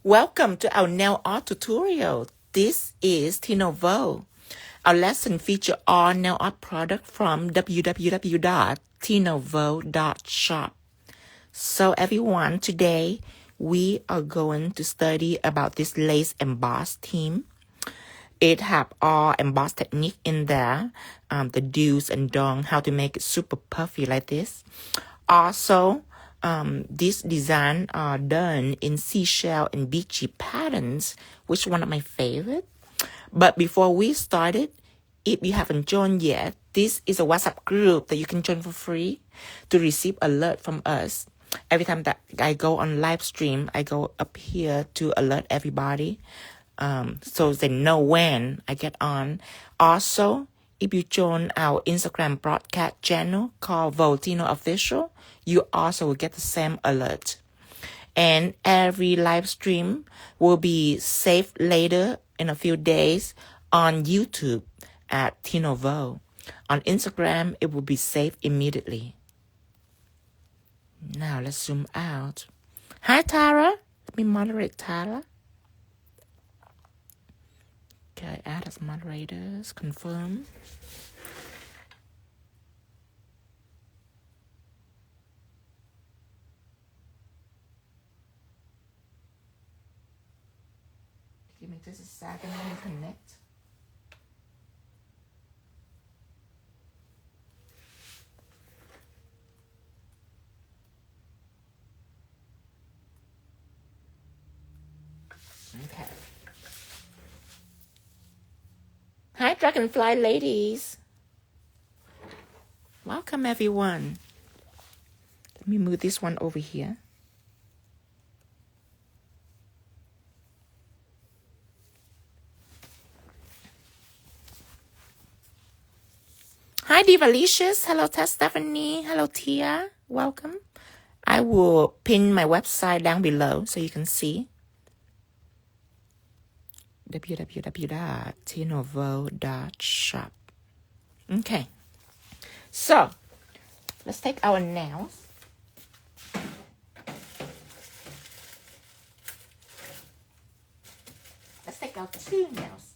Welcome to our nail art tutorial. This is 𝙑𝙏 vo. Our lesson features all nail art products from www.vo.shop. So everyone, today we are going to study about this lace emboss theme. It have all emboss technique in there, the do's and don'ts, how to make it super puffy like this. Also, these designs are done in seashell and beachy patterns, which is one of my favorite. But before we started, if you haven't joined yet, this is a WhatsApp group that you can join for free to receive alert from us. Every time that I go on live stream, I go up here to alert everybody, so they know when I get on. Also, if you join our Instagram broadcast channel called vo.tino official, you also will get the same alert. And every live stream will be saved later in a few days on YouTube at 𝙑𝙑 vo. On Instagram, it will be saved immediately. Now let's zoom out. Hi, Tara. Let me moderate Tara. Okay, add as moderators. Confirm. Give me just a second. Let me connect. Okay. Hi, Dragonfly ladies. Welcome, everyone. Let me move this one over here. Hi, Divalicious. Hello, Tess Stephanie. Hello, Tia. Welcome. I will pin my website down below so you can see. www.vo.shop. Okay. So, let's take our nails. Let's take our two nails.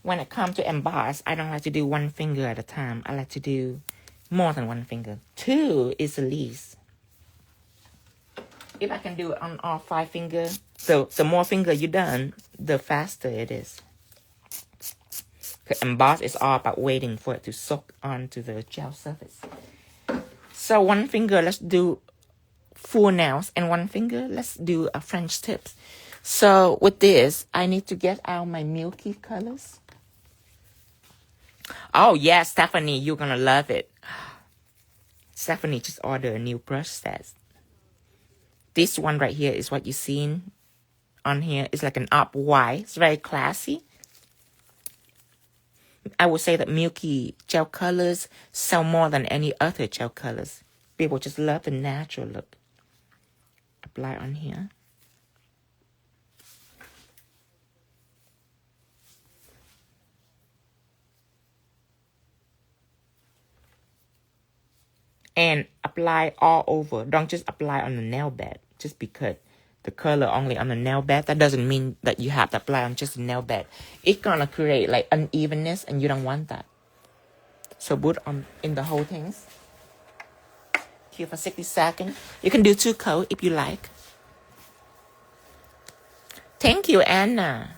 When it comes to emboss, I don't like to do one finger at a time. I like to do more than one finger. Two is the least. If I can do it on all 5 fingers, so the more finger you done, the faster it is. Because emboss is all about waiting for it to soak onto the gel surface. So one finger, let's do full nails, and one finger, let's do a French tips. So with this, I need to get out my Milky colors. Oh yes, Stephanie, you're gonna love it. Stephanie just ordered a new brush set. This one right here is what you seen on here. It's like an up white. It's very classy. I would say that Milky gel colors sell more than any other gel colors. People just love the natural look. Apply on here. And apply all over. Don't just apply on the nail bed. Just because the color only on the nail bed, that doesn't mean that you have to apply on just the nail bed. It's gonna create like unevenness, and you don't want that. So put on in the whole things. Here for 60 seconds. You can do 2 coats if you like. Thank you, Anna.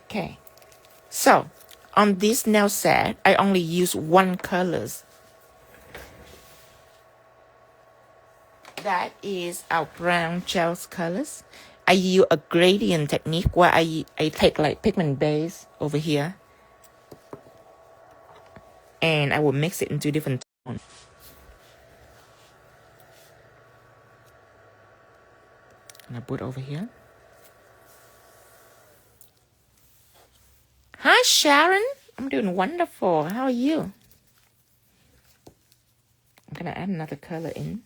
Okay. So on this nail set, I only use 1 colors. That is our brown gel colors. I use a gradient technique where I take like Pigment Base over here, and I will mix it into different tones. And I put over here. Hi, Sharon. I'm doing wonderful. How are you? I'm gonna add another color in.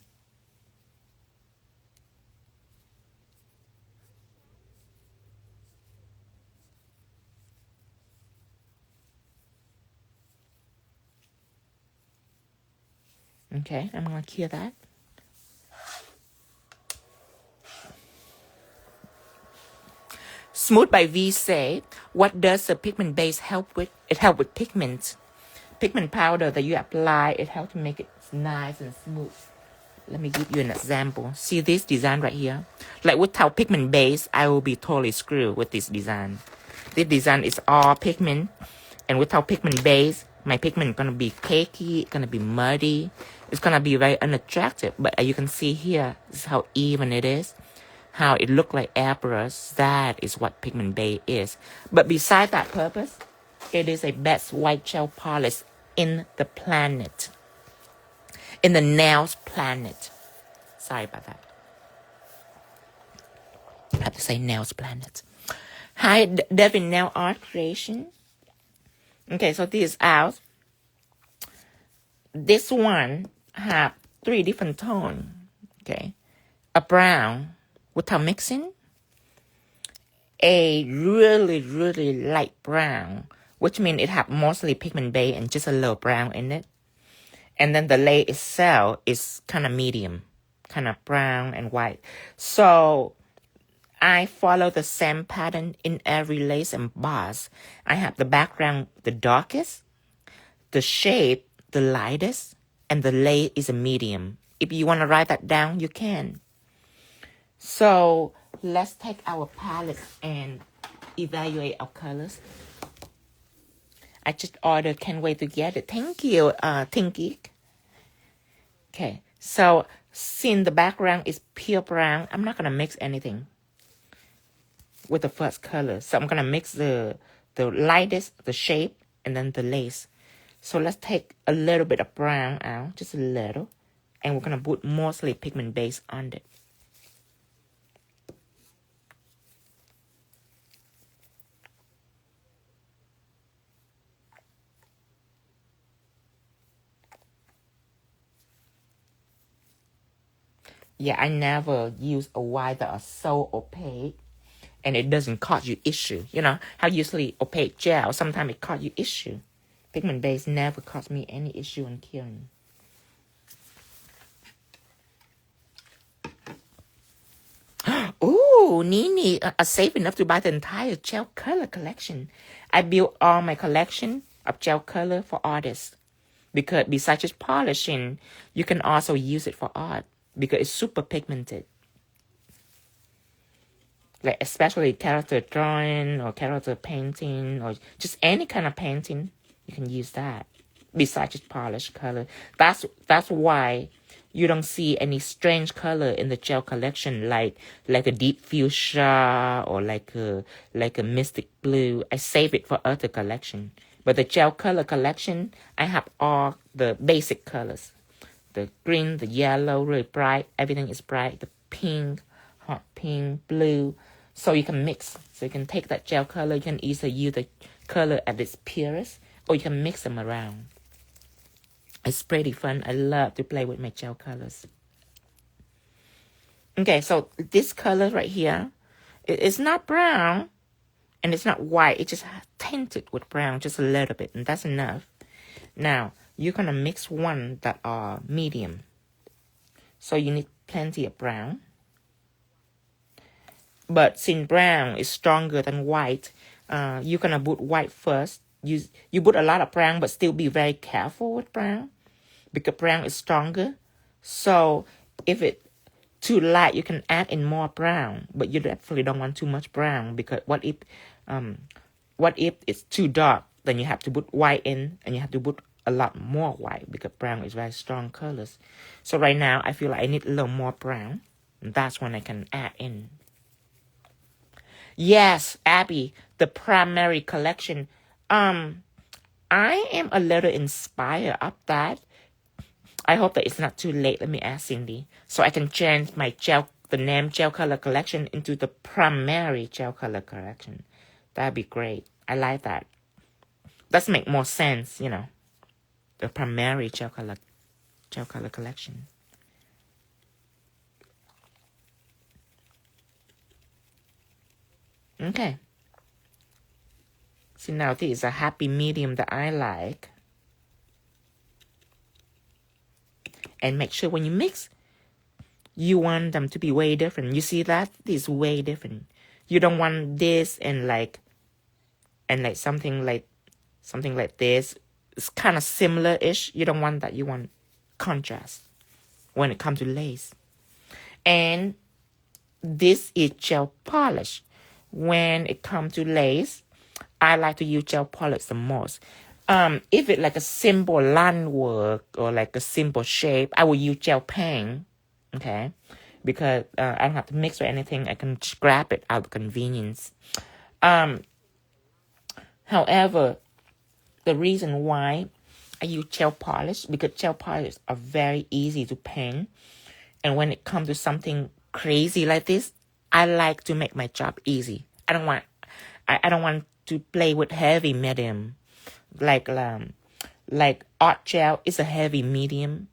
Okay, I'm going to clear that. Smooth by V say, what does the pigment base help with? It helps with pigment. Pigment powder that you apply, it helps to make it nice and smooth. Let me give you an example. See this design right here? Like without pigment base, I will be totally screwed with this design. This design is all pigment. And without pigment base, my pigment is going to be cakey, it's going to be muddy. It's going to be very unattractive. But as you can see here, this is how even it is. How it look like airbrush. That is what pigment base is. But besides that purpose, it is a best white gel polish in the planet. In the nails planet. Sorry about that. I have to say nails planet. Hi, Devin Nail Art Creation. Okay, so this is out. This one have 3 different tones. Okay. A brown without mixing. A really, really light brown, which means it have mostly pigment base and just a little brown in it. And then the layer itself is kind of medium, kind of brown and white. So I follow the same pattern in every lace emboss. I have the background the darkest, the shade the lightest, and the layer is a medium. If you want to write that down, you can. So let's take our palette and evaluate our colors. I just ordered, can't wait to get it. Thank you, Tinky. Okay, so since the background is pure brown, I'm not going to mix anything with the first color. So I'm going to mix the lightest, the shape, and then the lace. So let's take a little bit of brown out, just a little. And we're going to put mostly pigment base on it. Yeah, I never use a white that are so opaque and it doesn't cause you issue. You know, how usually opaque gel, sometimes it cause you issue. Pigment base never caused me any issue in curing. Ooh, Nini, safe enough to buy the entire gel color collection. I built all my collection of gel color for artists. Because besides just polishing, you can also use it for art. Because it's super pigmented. Like especially character drawing or character painting or just any kind of painting, you can use that. Besides just polish color. That's why you don't see any strange color in the gel collection like a deep fuchsia or like a mystic blue. I save it for other collection. But the gel color collection, I have all the basic colors. The green, the yellow, really bright. Everything is bright. The pink, hot pink, blue. So you can mix. So you can take that gel color. You can either use the color at its purest or you can mix them around. It's pretty fun. I love to play with my gel colors. Okay, so this color right here, it's not brown and it's not white. It's just tinted with brown just a little bit, and that's enough. Now, you're going to mix one that are medium. So you need plenty of brown. But since brown is stronger than white, you're going to put white first. You put a lot of brown, but still be very careful with brown. Because brown is stronger. So if it's too light, you can add in more brown. But you definitely don't want too much brown. Because what if it's too dark? Then you have to put white in. And you have to put a lot more white. Because brown is very strong colors. So right now, I feel like I need a little more brown. And that's when I can add in. Yes, Abby, the primary collection. I am a little inspired of that. I hope that it's not too late. Let me ask Cindy. So I can change my the name gel color collection into the primary gel color collection. That'd be great. I like that. Does make more sense, you know. The primary gel color collection. Okay. See, now this is a happy medium that I like. And make sure when you mix, you want them to be way different. You see that? This is way different. You don't want this and like something like this. It's kind of similar-ish. You don't want that. You want contrast when it comes to lace. And this is gel polish. When it comes to lace, I like to use gel polish the most. If it's like a simple line work or like a simple shape, I will use gel paint, okay? Because I don't have to mix or anything. I can just grab it out of convenience. However, the reason why I use gel polish, because gel polish are very easy to paint. And when it comes to something crazy like this, I like to make my job easy. I don't want to play with heavy medium. Like art gel is a heavy medium.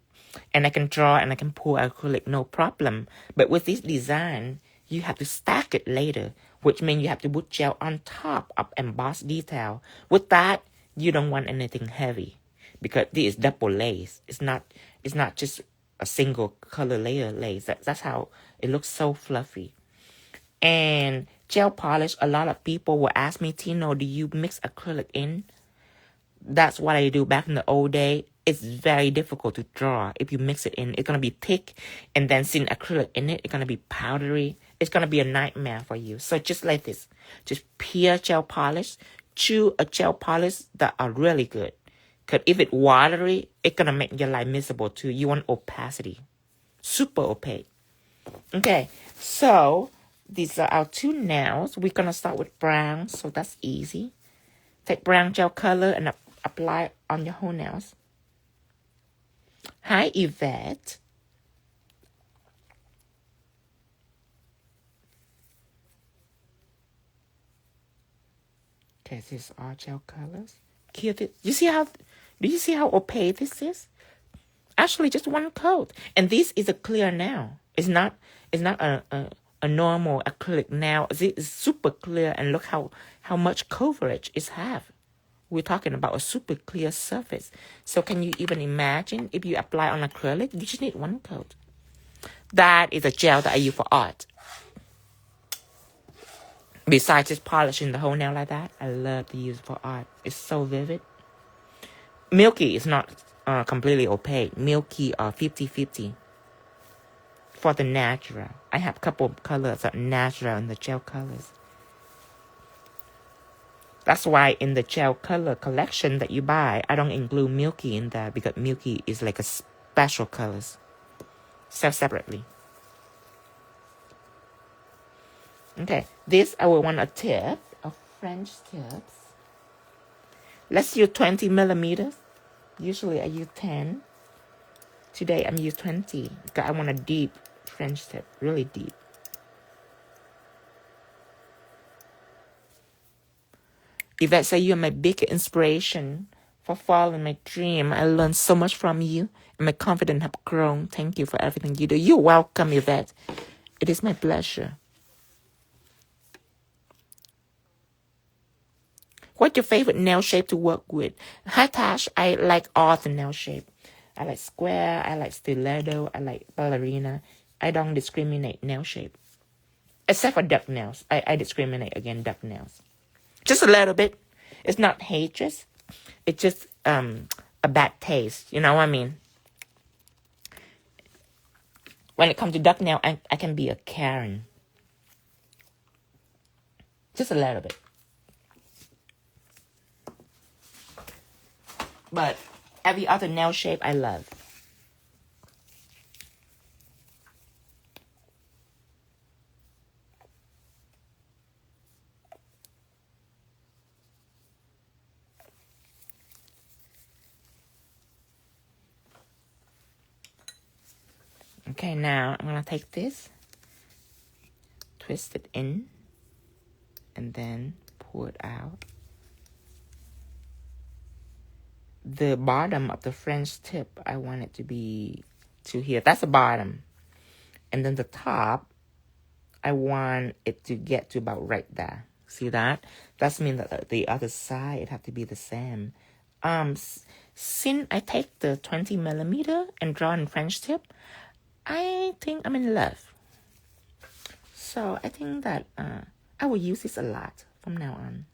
And I can draw and I can pour acrylic, no problem. But with this design, you have to stack it later, which means you have to put gel on top of embossed detail. With that, you don't want anything heavy because this is double lace. It's not just a single color layer lace. That's how it looks so fluffy. And gel polish, a lot of people will ask me, Tino, do you mix acrylic in? That's what I do back in the old day. It's very difficult to draw. If you mix it in, it's going to be thick. And then seeing acrylic in it, it's going to be powdery. It's going to be a nightmare for you. So just like this, just pure gel polish. Choose a gel polish that are really good. Because if it's watery, it's going to make your life miserable too. You want opacity. Super opaque. Okay, so these are our two nails. We're going to start with brown, so that's easy. Take brown gel color and apply on your whole nails. Hi, Yvette. Okay, these are gel colors. Cute. Do you see how opaque this is? Actually, just one coat. And this is a clear nail. It's not a normal acrylic nail. It's super clear, and look how much coverage it has. We're talking about a super clear surface. So can you even imagine if you apply on acrylic? You just need one coat. That is a gel that I use for art. Besides just polishing the whole nail like that, I love to use it for art. It's so vivid. Milky is not completely opaque. Milky are 50-50 for the natural. I have a couple of colors that are natural in the gel colors. That's why in the gel color collection that you buy, I don't include Milky in there because Milky is like a special colors. Sell separately. Okay, this I will want a tip, a French tips. Let's use 20 millimeters. Usually I use 10. Today I'm using 20 because I want a deep French tip, really deep. Yvette said you're my big inspiration for following my dream. I learned so much from you, and my confidence have grown. Thank you for everything you do. You're welcome, Yvette. It is my pleasure. What's your favorite nail shape to work with? Hi, Tash. I like all the nail shape. I like square. I like stiletto. I like ballerina. I don't discriminate nail shape. Except for duck nails. I discriminate against duck nails. Just a little bit. It's not hatred. It's just a bad taste. You know what I mean? When it comes to duck nail, I can be a Karen. Just a little bit. But every other nail shape I love. Okay, now I'm going to take this, twist it in, and then pull it out. The bottom of the French tip, I want it to be to here. That's the bottom. And then the top, I want it to get to about right there. See that? That means that the other side, it have to be the same. since I take the 20mm and draw in French tip, I think I'm in love. So I think that I will use this a lot from now on.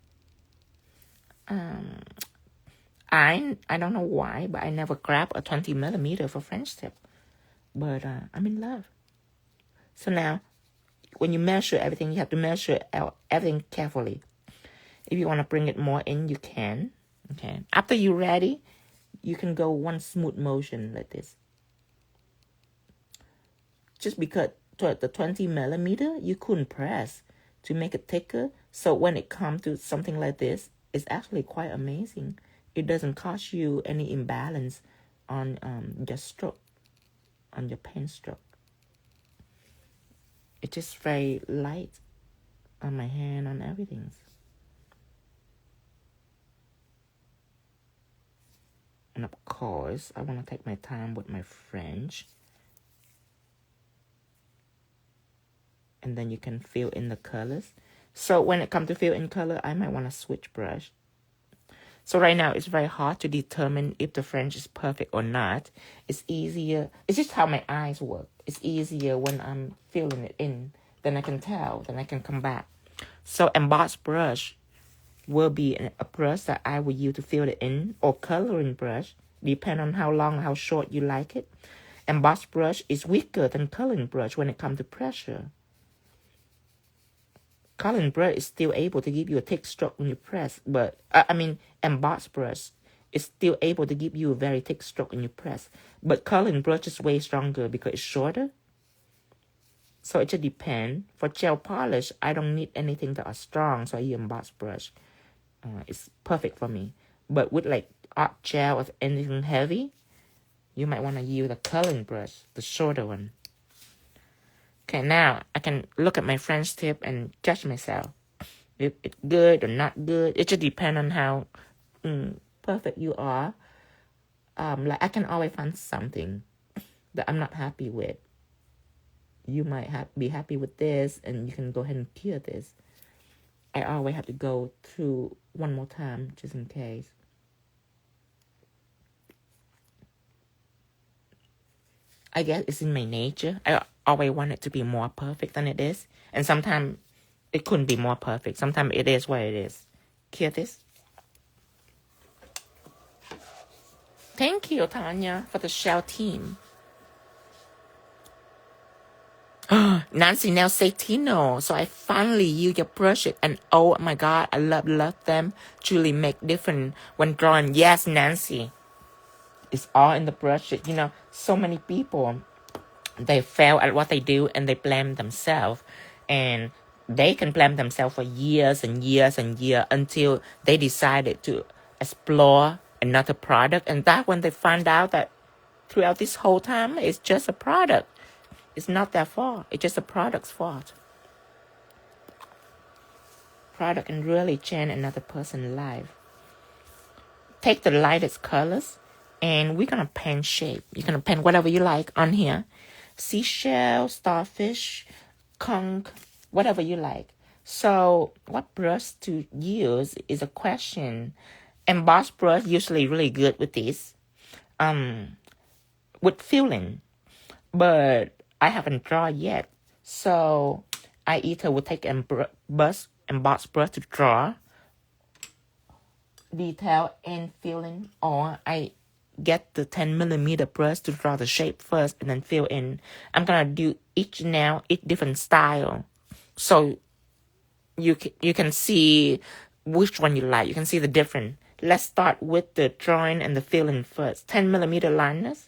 I don't know why, but I never grab a 20mm for French tip. But I'm in love. So now, when you measure everything, you have to measure out everything carefully. If you want to bring it more in, you can. Okay. After you're ready, you can go one smooth motion like this. Just because the 20mm, you couldn't press to make it thicker. So when it comes to something like this, it's actually quite amazing. It doesn't cause you any imbalance on your stroke, on your pen stroke. It's just very light on my hand, on everything. And of course, I want to take my time with my French. And then you can fill in the colors. So when it comes to fill in color, I might want to switch brush. So right now, it's very hard to determine if the French is perfect or not. It's easier. It's just how my eyes work. It's easier when I'm filling it in. Then I can tell. Then I can come back. So Emboss Brush will be a brush that I will use to fill it in, or coloring brush, depending on how long or how short you like it. Emboss Brush is weaker than coloring brush when it comes to pressure. Coloring brush is still able to give you a thick stroke when you press, but Emboss Brush is still able to give you a very thick stroke when you press. But coloring brush is way stronger because it's shorter. So it just depends. For gel polish, I don't need anything that are strong, so I use Emboss Brush. It's perfect for me. But with like art gel or anything heavy, you might want to use the coloring brush, the shorter one. Okay, now I can look at my French tip and judge myself. If it's good or not good. It just depends on how perfect you are. Like I can always find something that I'm not happy with. You might be happy with this, and you can go ahead and cure this. I always have to go through one more time, just in case. I guess it's in my nature. I always want it to be more perfect than it is. And sometimes it couldn't be more perfect. Sometimes it is what it is. Cure this. Thank you, Tanya, for the shell team. Nancy now say Tino. So I finally use your brushes. And oh my God, I love them. Truly make different when drawing. Yes, Nancy. It's all in the brushes. You know, so many people, they fail at what they do and they blame themselves. And they can blame themselves for years and years and years until they decided to explore another product. And that's when they find out that throughout this whole time, it's just a product. It's not their fault. It's just a product's fault. Product can really change another person's life. Take the lightest colors, and we're going to paint shape. You're going to paint whatever you like on here. Seashell, starfish, conch, whatever you like. So what brush to use is a question. Emboss brush usually really good with this. With filling. But I haven't drawn yet. So I either will take Emboss Brush to draw detail and filling, or I get the 10mm brush to draw the shape first and then fill in. I'm gonna do each different style, so you can see which one you like. You can see the difference. Let's start with the drawing and the filling first. 10mm liners.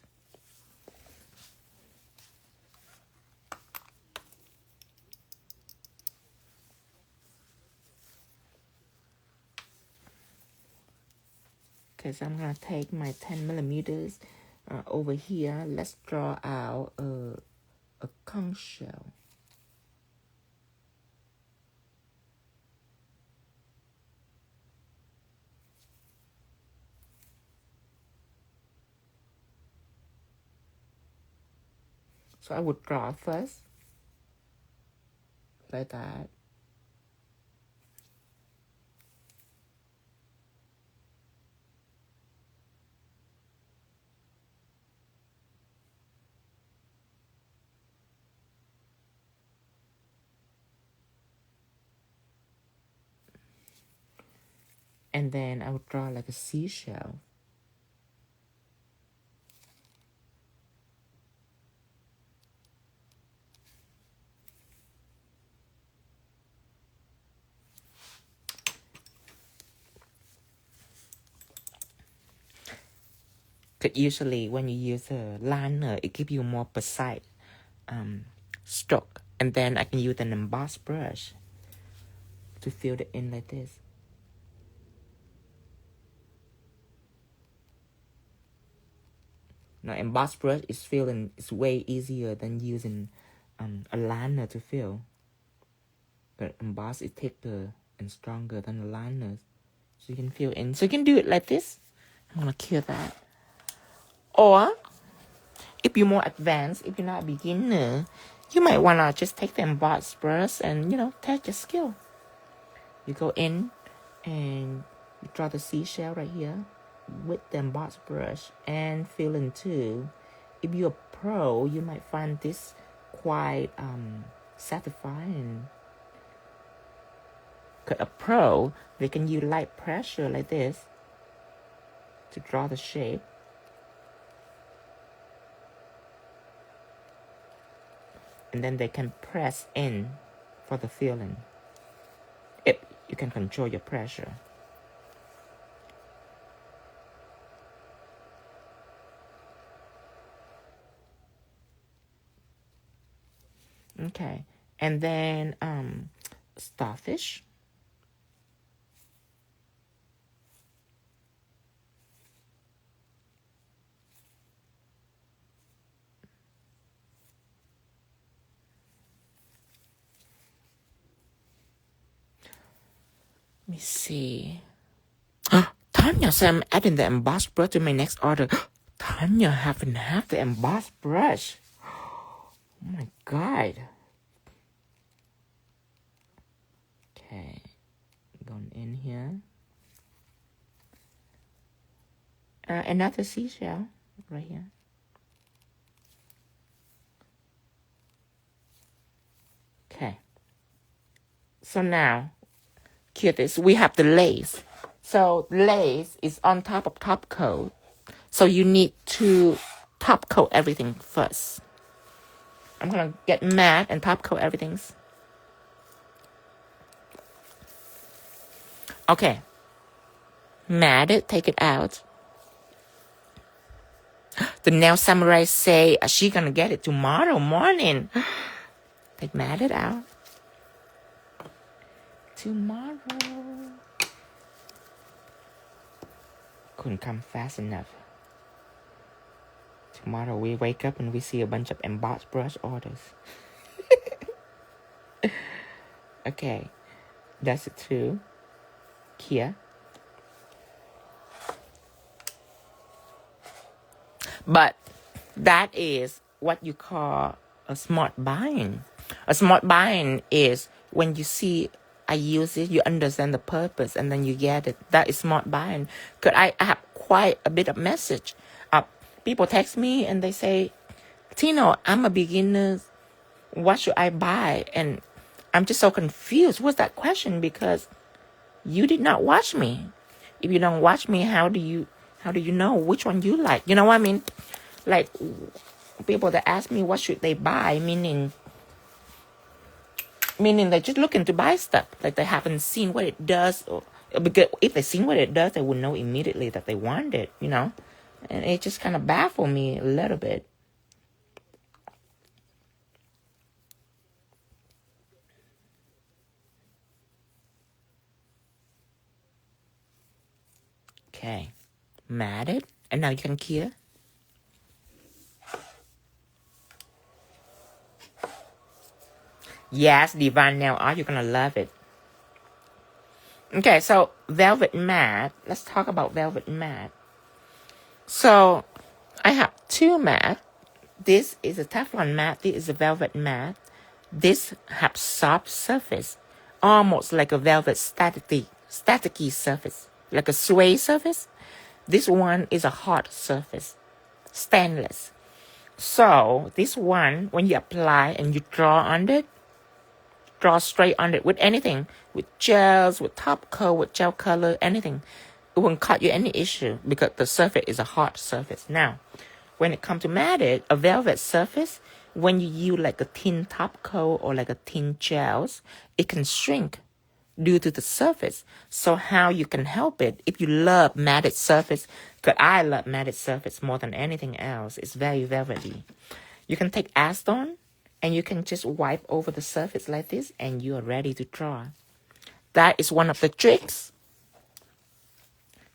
Okay, so I'm gonna take my 10mm over here. Let's draw out a conch shell. So I would draw first, like that. And then I would draw like a seashell. Because usually when you use a liner, it gives you more precise stroke. And then I can use an emboss brush to fill it in like this. Now, emboss brush is filling is way easier than using a liner to fill. But emboss is thicker and stronger than a liner, so you can fill in. So you can do it like this. I'm gonna kill that. Or if you're more advanced, if you're not a beginner, you might wanna just take the emboss brush and test your skill. You go in and you draw the seashell right here with the emboss brush and fill in too. If you're a pro, you might find this quite satisfying. Because a pro, they can use light pressure like this to draw the shape. And then they can press in for the filling. If you can control your pressure. Okay, and then starfish. Let me see. Tanya said I'm adding the emboss brush to my next order. Tanya haven't had the emboss brush. Oh my God. Okay, going in here. Another seashell right here. Okay. So now, here this, we have the lace. So lace is on top of top coat. So you need to top coat everything first. I'm gonna get matte and top coat everything. Okay. Matte it, take it out. The nail samurai say she gonna get it tomorrow morning. Take matte it out. Tomorrow. Couldn't come fast enough. Tomorrow we wake up and we see a bunch of emboss brush orders. Okay. That's it too. Here. But that is what you call a smart buying. A smart buying is when you see I use it, you understand the purpose, and then you get it. That is smart buying. Because I have quite a bit of message. People text me and they say, Tino, I'm a beginner. What should I buy? And I'm just so confused. What's that question? Because you did not watch me. If you don't watch me, how do you know which one you like? You know what I mean? Like, people that ask me what should they buy, meaning they're just looking to buy stuff. Like they haven't seen what it does. Because if they seen what it does, they would know immediately that they want it, And it just kind of baffled me a little bit. Okay. Matte it. And now you can cure. Yes, Divine Nail Art, you're gonna love it. Okay, so Velvet Matte. Let's talk about Velvet Matte. So, I have two matte. This is a Teflon matte. This is a Velvet Matte. This has soft surface, almost like a velvet staticky surface, like a suede surface. This one is a hard surface, stainless. So, this one, when you apply and you draw on it, draw straight on it with anything, with gels, with top coat, with gel color, anything. It won't cause you any issue because the surface is a hard surface. Now, when it comes to matted, a velvet surface, when you use like a thin top coat or like a thin gels, it can shrink due to the surface. So how you can help it, if you love matted surface, because I love matted surface more than anything else, it's very velvety. You can take acetone and you can just wipe over the surface like this and you are ready to draw. That is one of the tricks.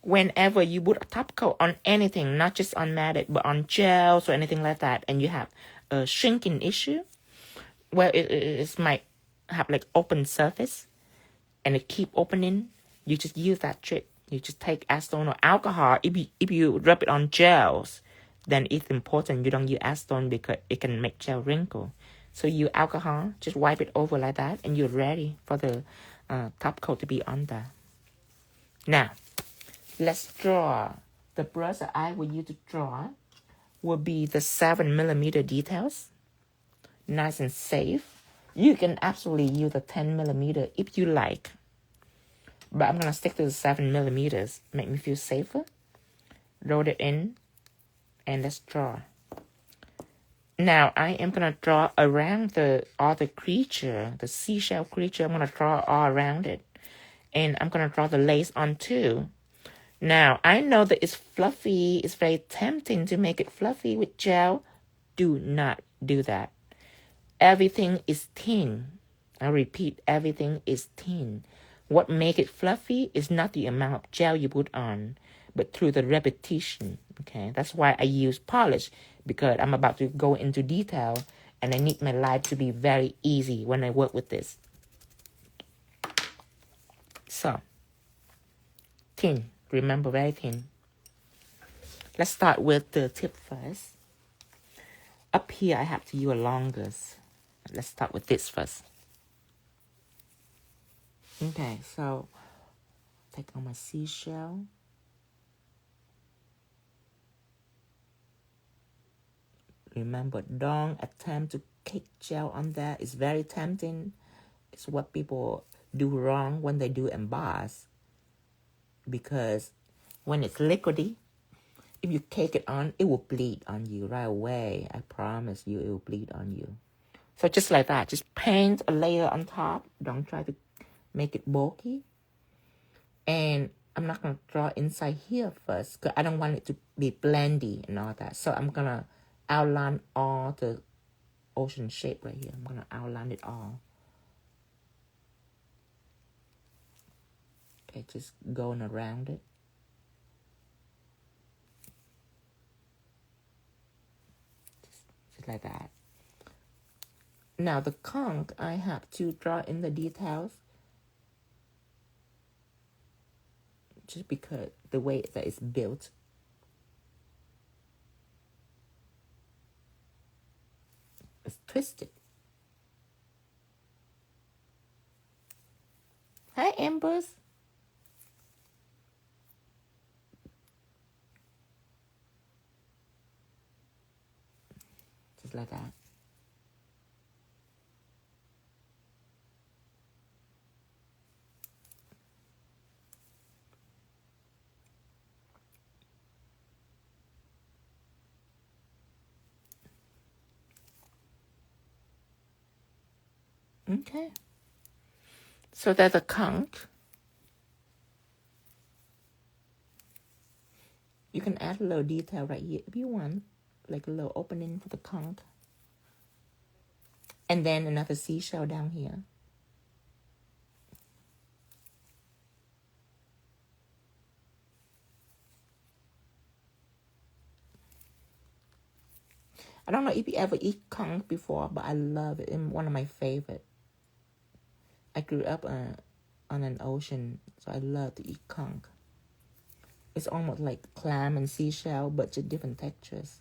Whenever you put a top coat on anything, not just on matted, but on gels or anything like that, and you have a shrinking issue, where it might have like open surface, and it keep opening, you just use that trick. You just take acetone or alcohol. If you rub it on gels, then it's important you don't use acetone because it can make gel wrinkle. So you alcohol, just wipe it over like that, and you're ready for the top coat to be on there. Now, let's draw. The brush that I will use to draw will be the 7mm details. Nice and safe. You can absolutely use the 10mm if you like. But I'm going to stick to the 7mm. Make me feel safer. Roll it in. And let's draw. Now, I am going to draw around all the creature, the seashell creature. I'm going to draw all around it. And I'm going to draw the lace on too. Now, I know that it's fluffy. It's very tempting to make it fluffy with gel. Do not do that. Everything is thin. I repeat, everything is thin. What makes it fluffy is not the amount of gel you put on, but through the repetition. Okay, that's why I use polish, because I'm about to go into detail and I need my life to be very easy when I work with this. So, thin. Remember, very thin. Let's start with the tip first. Up here, I have to use a longest. Let's start with this first. Okay, so take on my seashell. Remember, don't attempt to cake gel on that. It's very tempting. It's what people do wrong when they do emboss. Because when it's liquidy, if you cake it on, it will bleed on you right away. I promise you, it will bleed on you. So just like that, just paint a layer on top. Don't try to make it bulky. And I'm not going to draw inside here first because I don't want it to be blendy and all that. So I'm going to outline all the ocean shape right here. I'm going to outline it all. Okay, just going around it. Just like that. Now the conch, I have to draw in the details. Just because the way that it's built. It's twisted. Hi, Emboss. Just like that. Okay. So there's a conch. You can add a little detail right here if you want, like a little opening for the conch. And then another seashell down here. I don't know if you ever eat conch before, but I love it. It's one of my favorite. I grew up on an ocean, so I love to eat conch. It's almost like clam and seashell, but just different textures.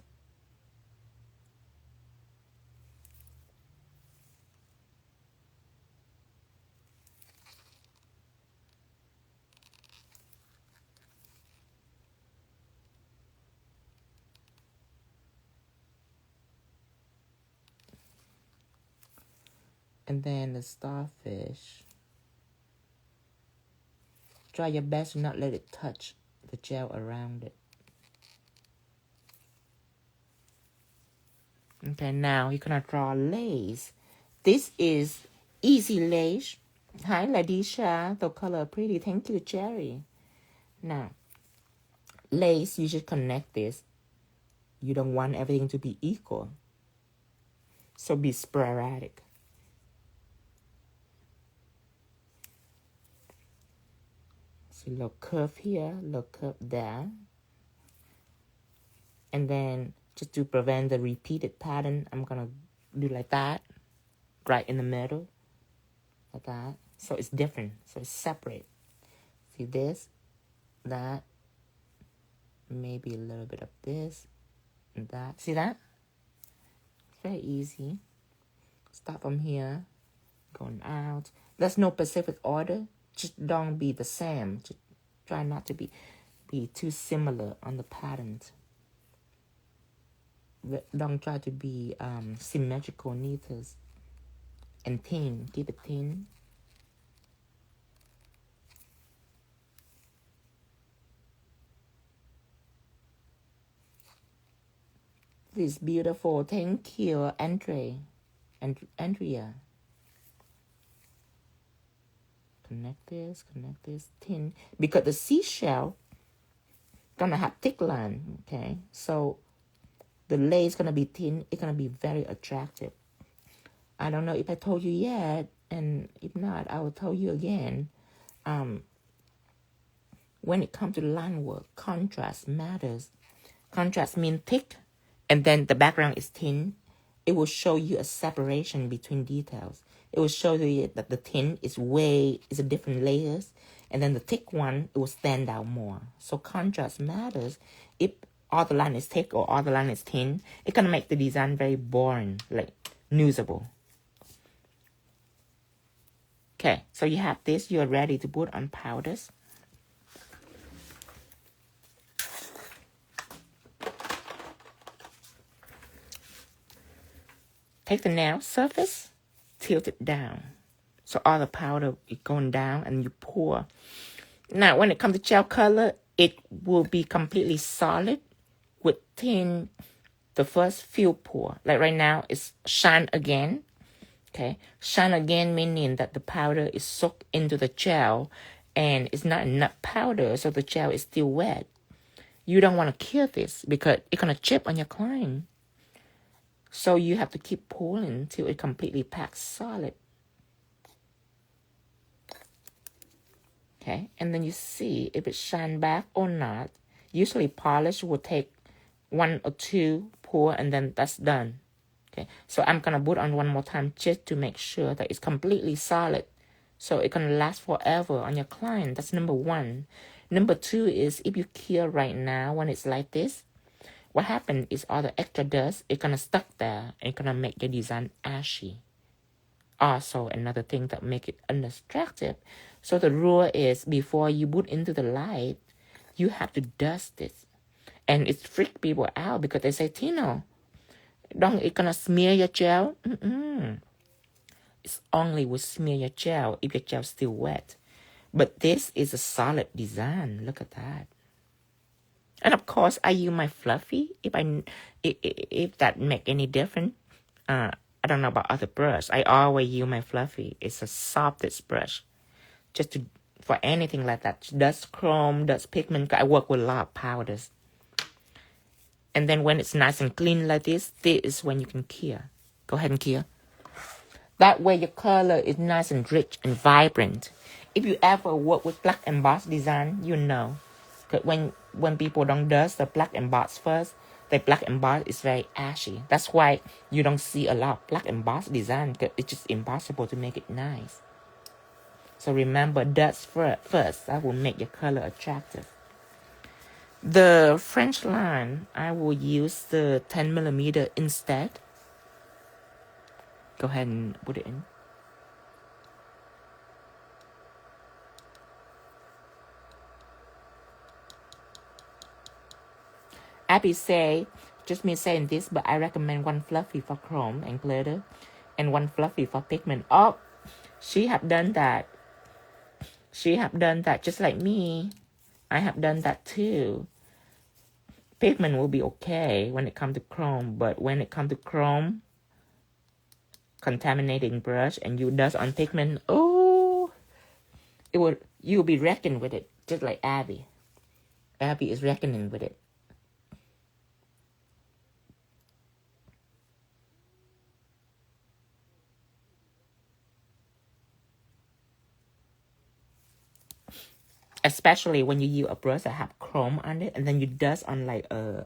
And then the starfish. Try your best to not let it touch the gel around it. Okay, now you're gonna draw lace. This is easy lace. Hi, Ladisha. The color pretty. Thank you, Cherry. Now, lace, you should connect this. You don't want everything to be equal. So be sporadic. See, little curve here, little curve there. And then, just to prevent the repeated pattern, I'm gonna do like that, right in the middle, like that. So it's different, so it's separate. See this, that, maybe a little bit of this, and that. See that? It's very easy. Start from here, going out. There's no specific order. Just don't be the same. Just try not to be too similar on the patterns. Don't try to be symmetrical neither. And thin. Keep it thin. This beautiful. Thank you, Andrea. Connect this, thin. Because the seashell gonna have thick line, okay? So the lace gonna be thin. It's gonna be very attractive. I don't know if I told you yet, and if not, I will tell you again. When it comes to line work, contrast matters. Contrast means thick, and then the background is thin. It will show you a separation between details. It will show you that the thin is a different layers, and then the thick one, it will stand out more. So contrast matters. If all the line is thick or all the line is thin, it's gonna make the design very boring, like usable. Okay, so you have this. You're ready to put on powders. Take the nail surface, tilt it down. So all the powder is going down and you pour. Now, when it comes to gel color, it will be completely solid within the first few pour. Like right now, it's shine again. Okay, shine again meaning that the powder is soaked into the gel and it's not enough powder, so the gel is still wet. You don't want to kill this because it's going to chip on your client. So you have to keep pulling till it completely packs solid. Okay, and then you see if it shine back or not. Usually polish will take 1 or 2 pour and then that's done. Okay, so I'm gonna put on one more time just to make sure that it's completely solid. So it's gonna last forever on your client. That's number 1. Number 2 is if you cure right now when it's like this, what happened is all the extra dust is gonna stuck there and gonna make your design ashy. Also, another thing that make it unattractive. So the rule is before you put into the light, you have to dust it. And it freaks people out because they say, Tino, don't it gonna smear your gel? It's only will smear your gel if your gel's still wet. But this is a solid design. Look at that. And of course, I use my fluffy. If that make any difference, I don't know about other brush. I always use my fluffy. It's the softest brush, just for anything like that. Dust chrome, dust pigment. I work with a lot of powders. And then when it's nice and clean like this is when you can cure. Go ahead and cure. That way your color is nice and rich and vibrant. If you ever work with black emboss design, you know. Because when people don't dust the black emboss first, the black emboss is very ashy. That's why you don't see a lot of black emboss design, because it's just impossible to make it nice. So remember, dust first. That will make your color attractive. The French line, I will use the 10mm instead. Go ahead and put it in. Abby say, just me saying this, but I recommend one fluffy for chrome and glitter. and one fluffy for pigment. Oh, she have done that. She have done that just like me. I have done that too. Pigment will be okay when it comes to chrome, but when it comes to chrome, contaminating brush, and you dust on pigment, oh, you'll be reckoning with it, just like Abby. Abby is reckoning with it. Especially when you use a brush that have chrome on it, and then you dust on like a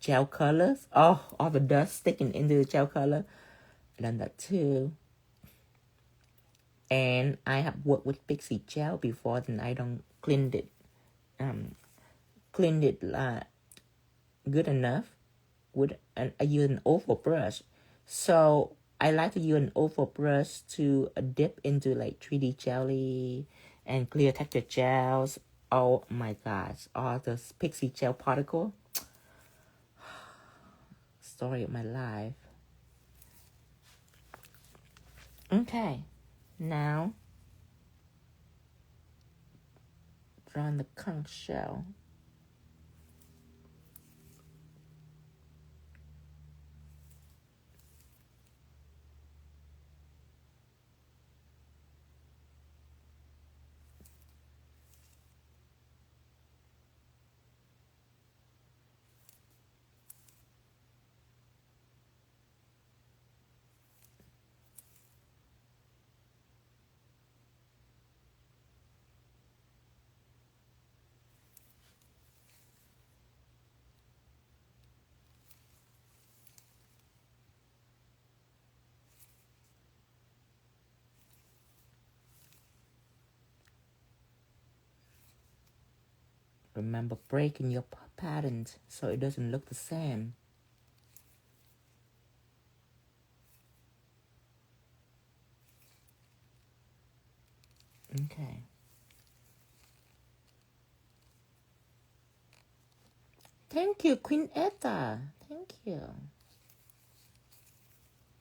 gel colors. Oh, all the dust sticking into the gel color. I've done that too. And I have worked with Pixie gel before, then I don't cleaned it. Cleaned it good enough with I use an oval brush. So I like to use an oval brush to dip into like 3D jelly and clear texture gels. Oh my gosh, all the Pixie gel particle. Story of my life. Okay, now draw on the conch shell. Remember breaking your patterns so it doesn't look the same. Okay. Thank you, Queen Etta. Thank you.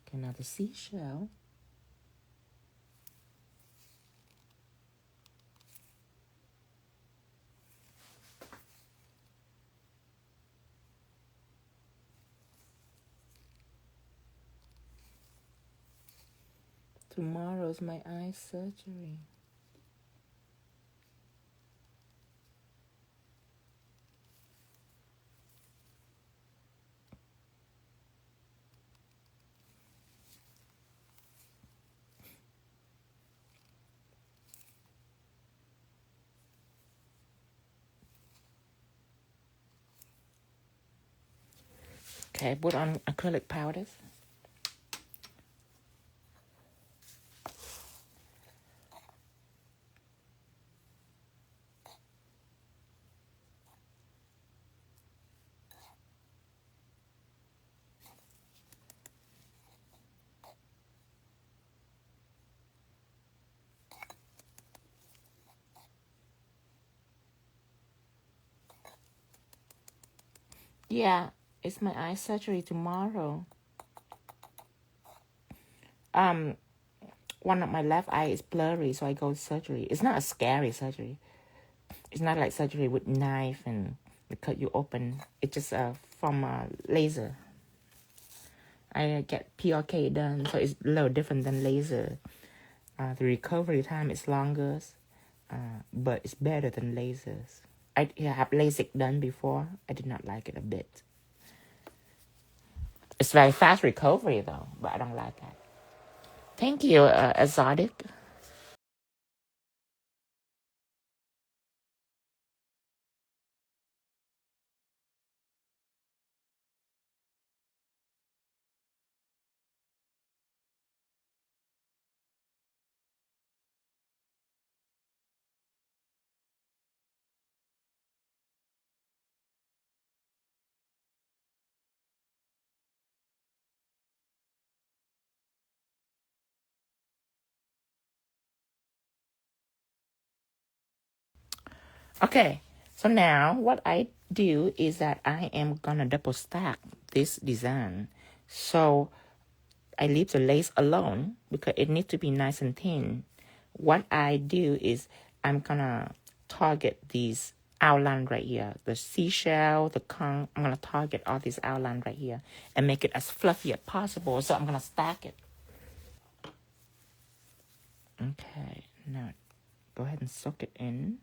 Okay, now the seashell. Tomorrow's my eye surgery. Okay, put on acrylic powders. Yeah, it's my eye surgery tomorrow. One of my left eye is blurry, so I go to surgery. It's not a scary surgery. It's not like surgery with knife and they cut you open. It's just from laser. I get PRK done, so it's a little different than laser. The recovery time is longer, but it's better than lasers. I have LASIK done before. I did not like it a bit. It's very fast recovery though, but I don't like that. Thank you, Exotic. Okay, so now what I do is that I am gonna double stack this design. So I leave the lace alone because it needs to be nice and thin. What I do is I'm gonna target these outline right here, the seashell, the conch. I'm gonna target all these outline right here and make it as fluffy as possible. So I'm gonna stack it. Okay, now go ahead and soak it in.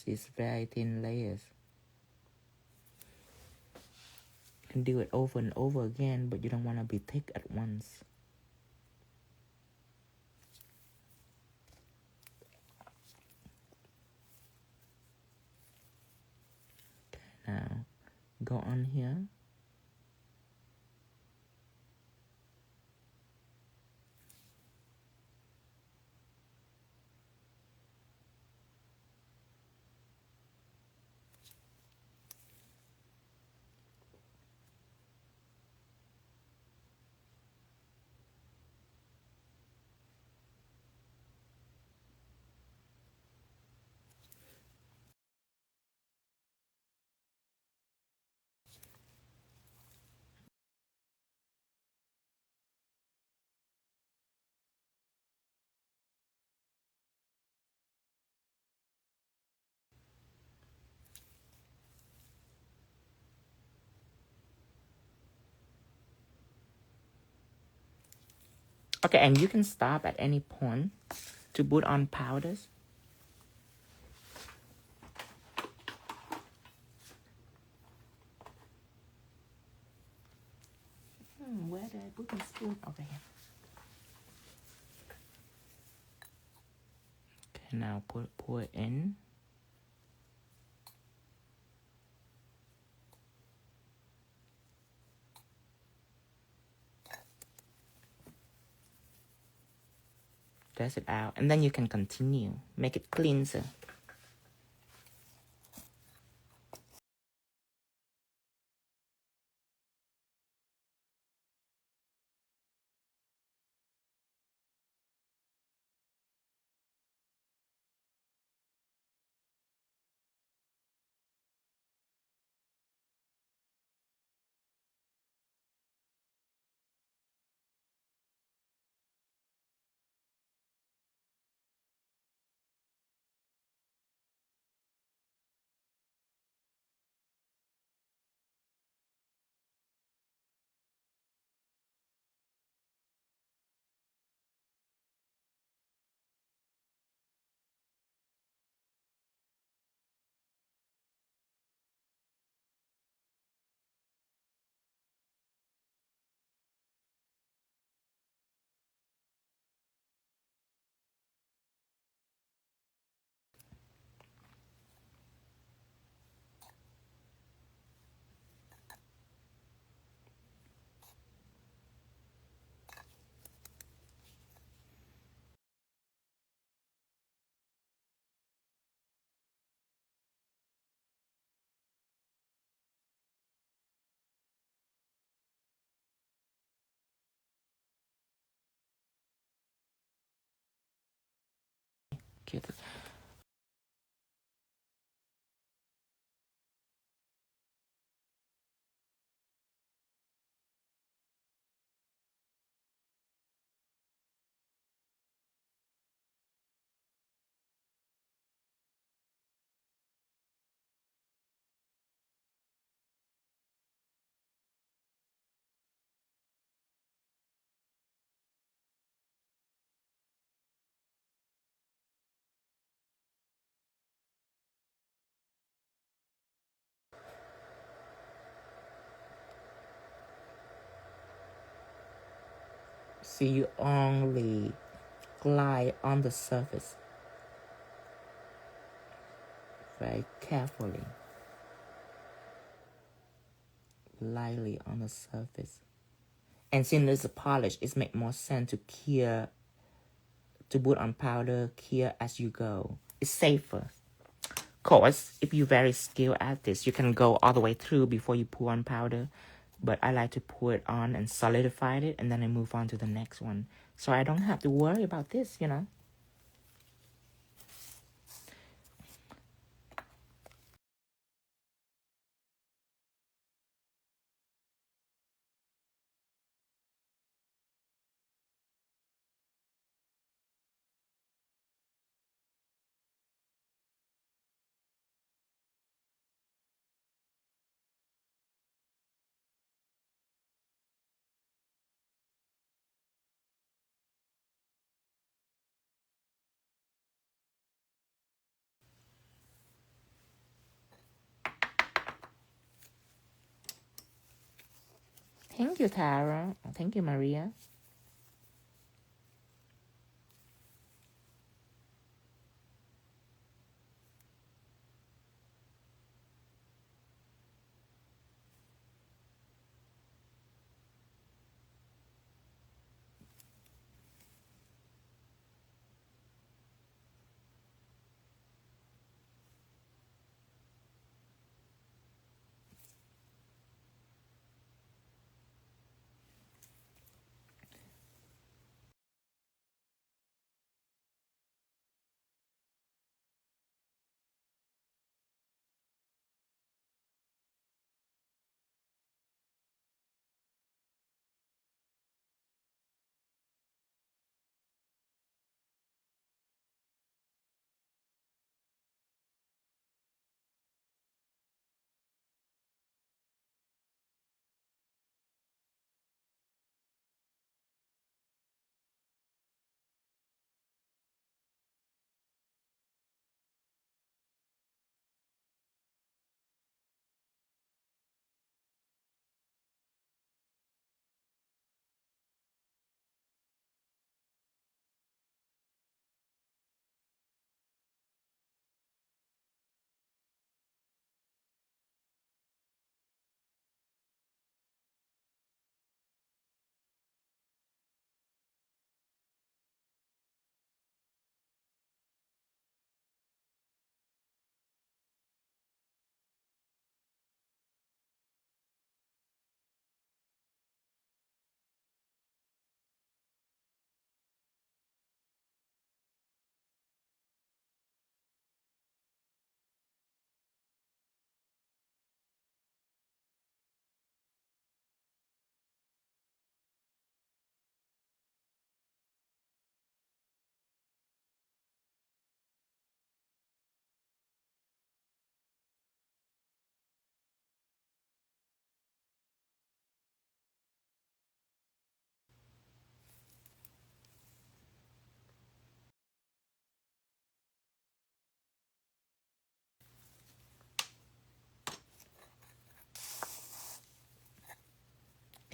It's very thin layers. You can do it over and over again, but you don't want to be thick at once. Okay, now go on here. Okay, and you can stop at any point to put on powders. Where did I put my spoon? Okay. Okay, now pour it in. Test it out, and then you can continue. Make it cleanser. Cute. So you only glide on the surface very carefully, lightly on the surface. And since there's a polish, it makes more sense to cure, to put on powder, cure as you go. It's safer. Of course, if you're very skilled at this, you can go all the way through before you pour on powder. But I like to pour it on and solidify it, and then I move on to the next one. So I don't have to worry about this, you know. Thank you, Tara. Thank you, Maria.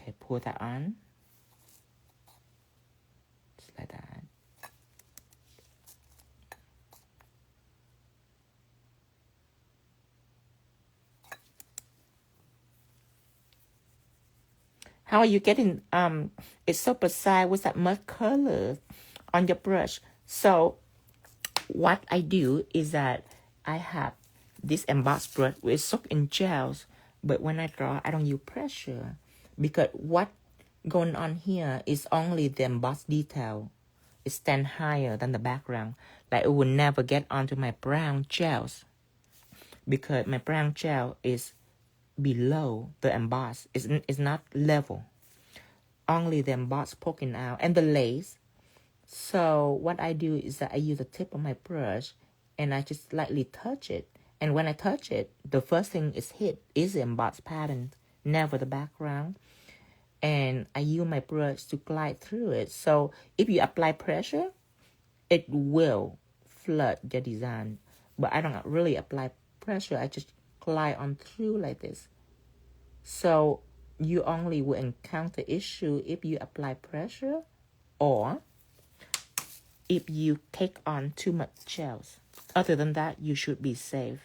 Okay, pour that on. Just like that. How are you getting, it's so precise with that mud color on your brush. So what I do is that I have this emboss brush with soaked in gels, but when I draw, I don't use pressure because what going on here is only the embossed detail. It stands higher than the background. Like it will never get onto my brown gels because my brown gel is below the emboss. It's not level. Only the emboss poking out and the lace. So what I do is that I use the tip of my brush and I just lightly touch it. And when I touch it, the first thing is hit is the embossed pattern, never the background. And I use my brush to glide through it. So if you apply pressure, it will flood your design. But I don't really apply pressure. I just glide on through like this. So you only will encounter issue if you apply pressure or if you take on too much gels. Other than that, you should be safe.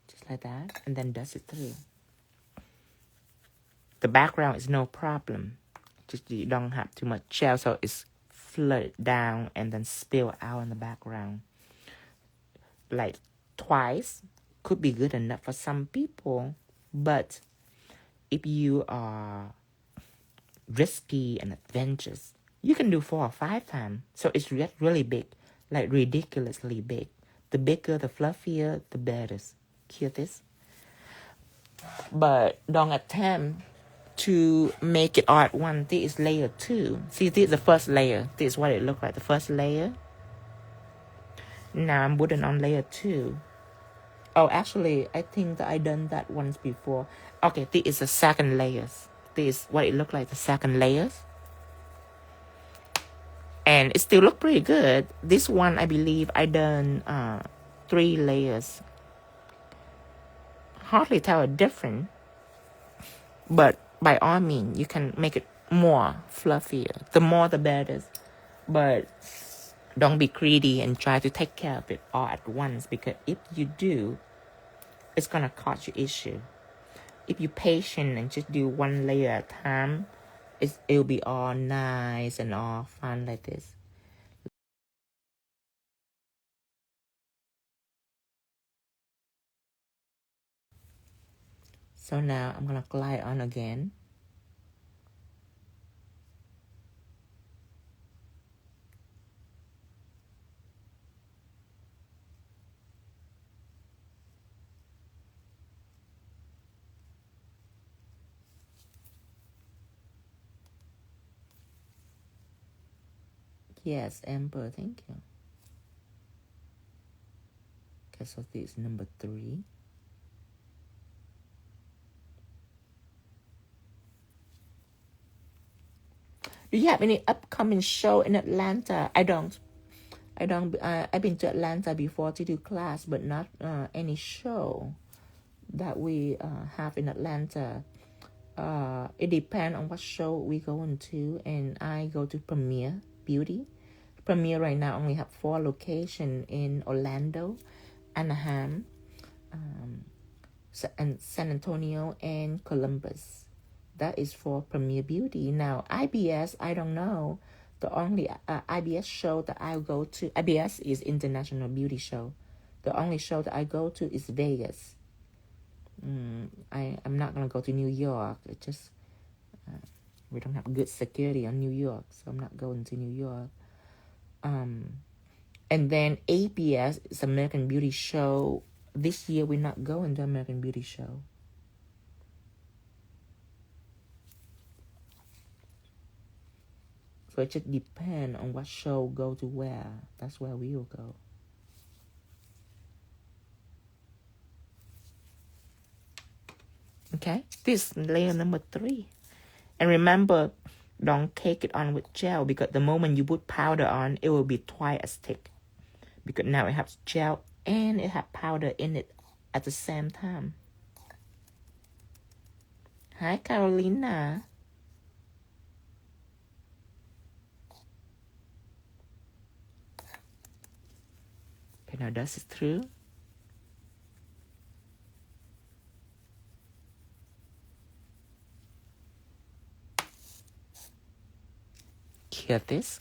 Just like that, and then dust it through. The background is no problem. Just you don't have too much gel, so it's flooded down and then spill out in the background. Like twice could be good enough for some people, but if you are risky and adventurous, you can do 4 or 5 times. So it's really big, like ridiculously big. The bigger, the fluffier, the better. Hear this? But don't attempt to make it all at once. This is layer 2. See, this is the first layer. This is what it looks like, the first layer. Now I'm putting on layer 2. Oh, actually, I think that I done that once before. Okay, this is the second layers. This is what it looked like, the second layers. And it still look pretty good. This one, I believe I done 3 layers. Hardly tell a difference. But by all means, you can make it more fluffier. The more, the better. But don't be greedy and try to take care of it all at once, because if you do, it's going to cause you issue. If you're patient and just do 1 layer at a time, it'll be all nice and all fun like this. So now I'm going to glide on again. Yes, Amber, thank you. Okay, so this is number 3. Do you have any upcoming show in Atlanta? I don't. I've been to Atlanta before to do class, but not any show that we have in Atlanta. It depends on what show we go into, and I go to Premier Beauty. Premier right now only have 4 locations in Orlando, Anaheim, and San Antonio, and Columbus. That is for Premier Beauty. Now, IBS, I don't know. The only IBS show that I go to, IBS is International Beauty Show. The only show that I go to is Vegas. I'm not going to go to New York. It just, we don't have good security on New York, so I'm not going to New York. And then ABS is American Beauty Show. This year, we're not going to American Beauty Show. So it just depends on what show go to where. That's where we will go. Okay, this is layer number 3. And remember, don't cake it on with gel, because the moment you put powder on, it will be twice as thick. Because now it has gel and it has powder in it at the same time. Hi, Carolina. Okay, now dust it through. Hear this.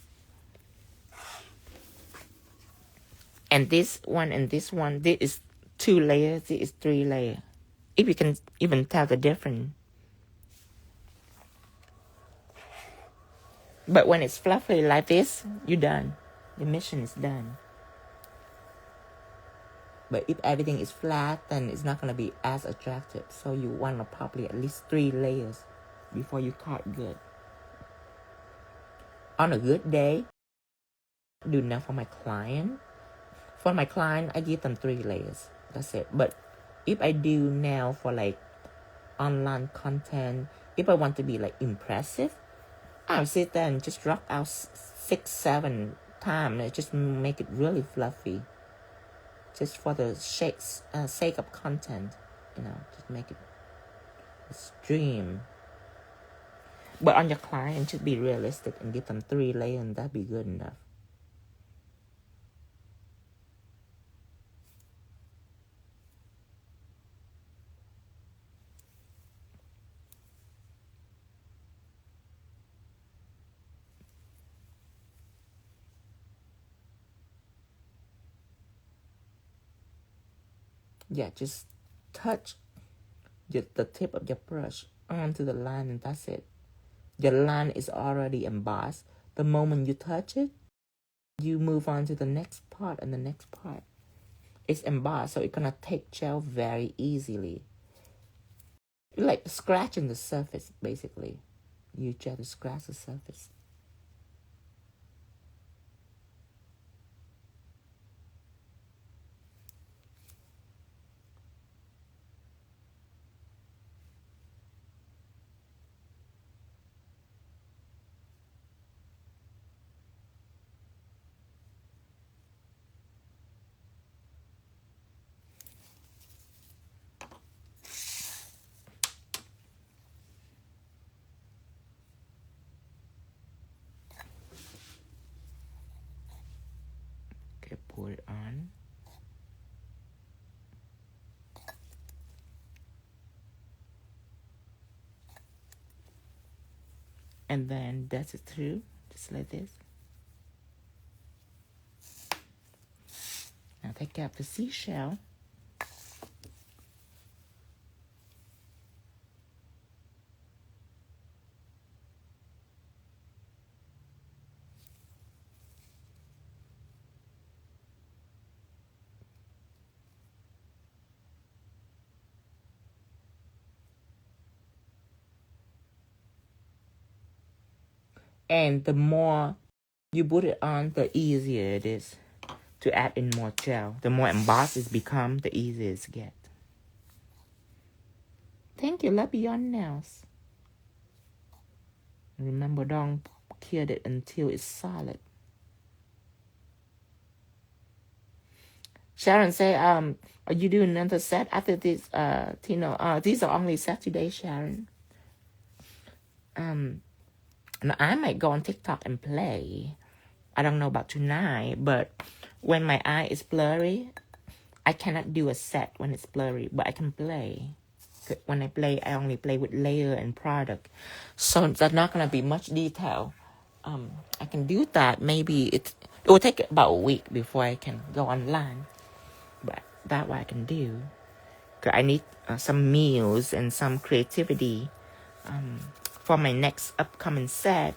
And this one and this one, this is 2 layers, this is 3 layers. If you can even tell the difference. But when it's fluffy like this, you're done. The mission is done. But if everything is flat, then it's not going to be as attractive. So you want to probably at least 3 layers before you cut good. On a good day, I do enough for my client. For my client, I give them 3 layers. That's it. But if I do now for like online content, if I want to be like impressive, I'll sit there and just rock out 6, 7 times and just make it really fluffy. just for the sake of content, you know, just make it extreme. But on your client, should be realistic and give them 3 layers, and that'd be good enough. Yeah, just touch the tip of your brush onto the line, and that's it. Your line is already embossed. The moment you touch it, you move on to the next part and the next part. It's embossed, so it's gonna take gel very easily. Like scratching the surface, basically. You just scratch the surface. Okay, pour it on. And then that's it through, just like this. Now take out the seashell. And the more you put it on, the easier it is to add in more gel. The more embossed it's become, the easier it gets. Thank you, love beyond nails. Remember, don't cure it until it's solid. Sharon say, are you doing another set after this, Tino? These are only set today, Sharon. Now I might go on TikTok and play. I don't know about tonight, but when my eye is blurry, I cannot do a set when it's blurry, but I can play. When I play, I only play with layer and product. So there's not going to be much detail. I can do that. Maybe it will take about a week before I can go online. But that's what I can do. 'Cause I need some meals and some creativity for my next upcoming set.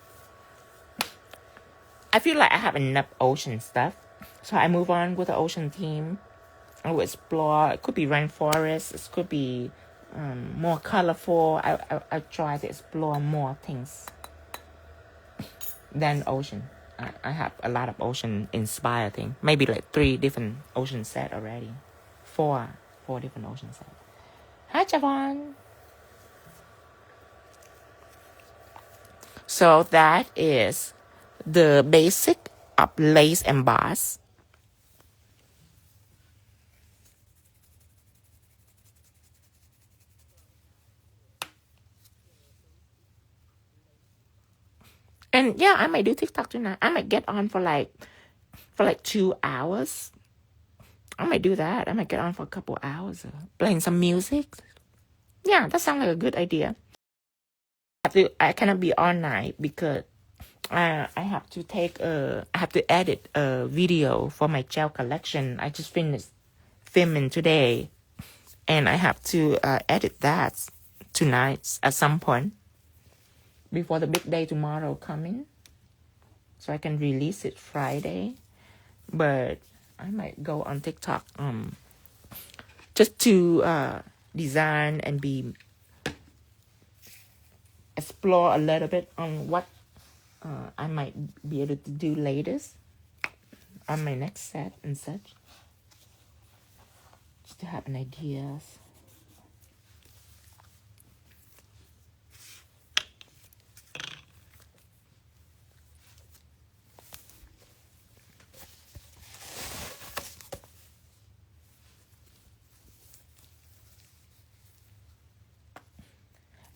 I feel like I have enough ocean stuff. So I move on with the ocean theme. I will explore. It could be rainforest. It could be more colorful. I try to explore more things than ocean. I have a lot of ocean inspired things. Maybe like 3 different ocean sets already. 4 different ocean sets. Hi, Javon. So that is the basic of lace emboss. And yeah, I might do TikTok tonight. I might get on for like 2 hours. I might do that. I might get on for a couple hours playing some music. Yeah, that sounds like a good idea. I cannot be all night because I have to edit a video for my gel collection. I just finished filming today, and I have to edit that tonight at some point before the big day tomorrow coming, so I can release it Friday. But I might go on TikTok just to design and explore a little bit on what I might be able to do latest on my next set and such, just to have an ideas.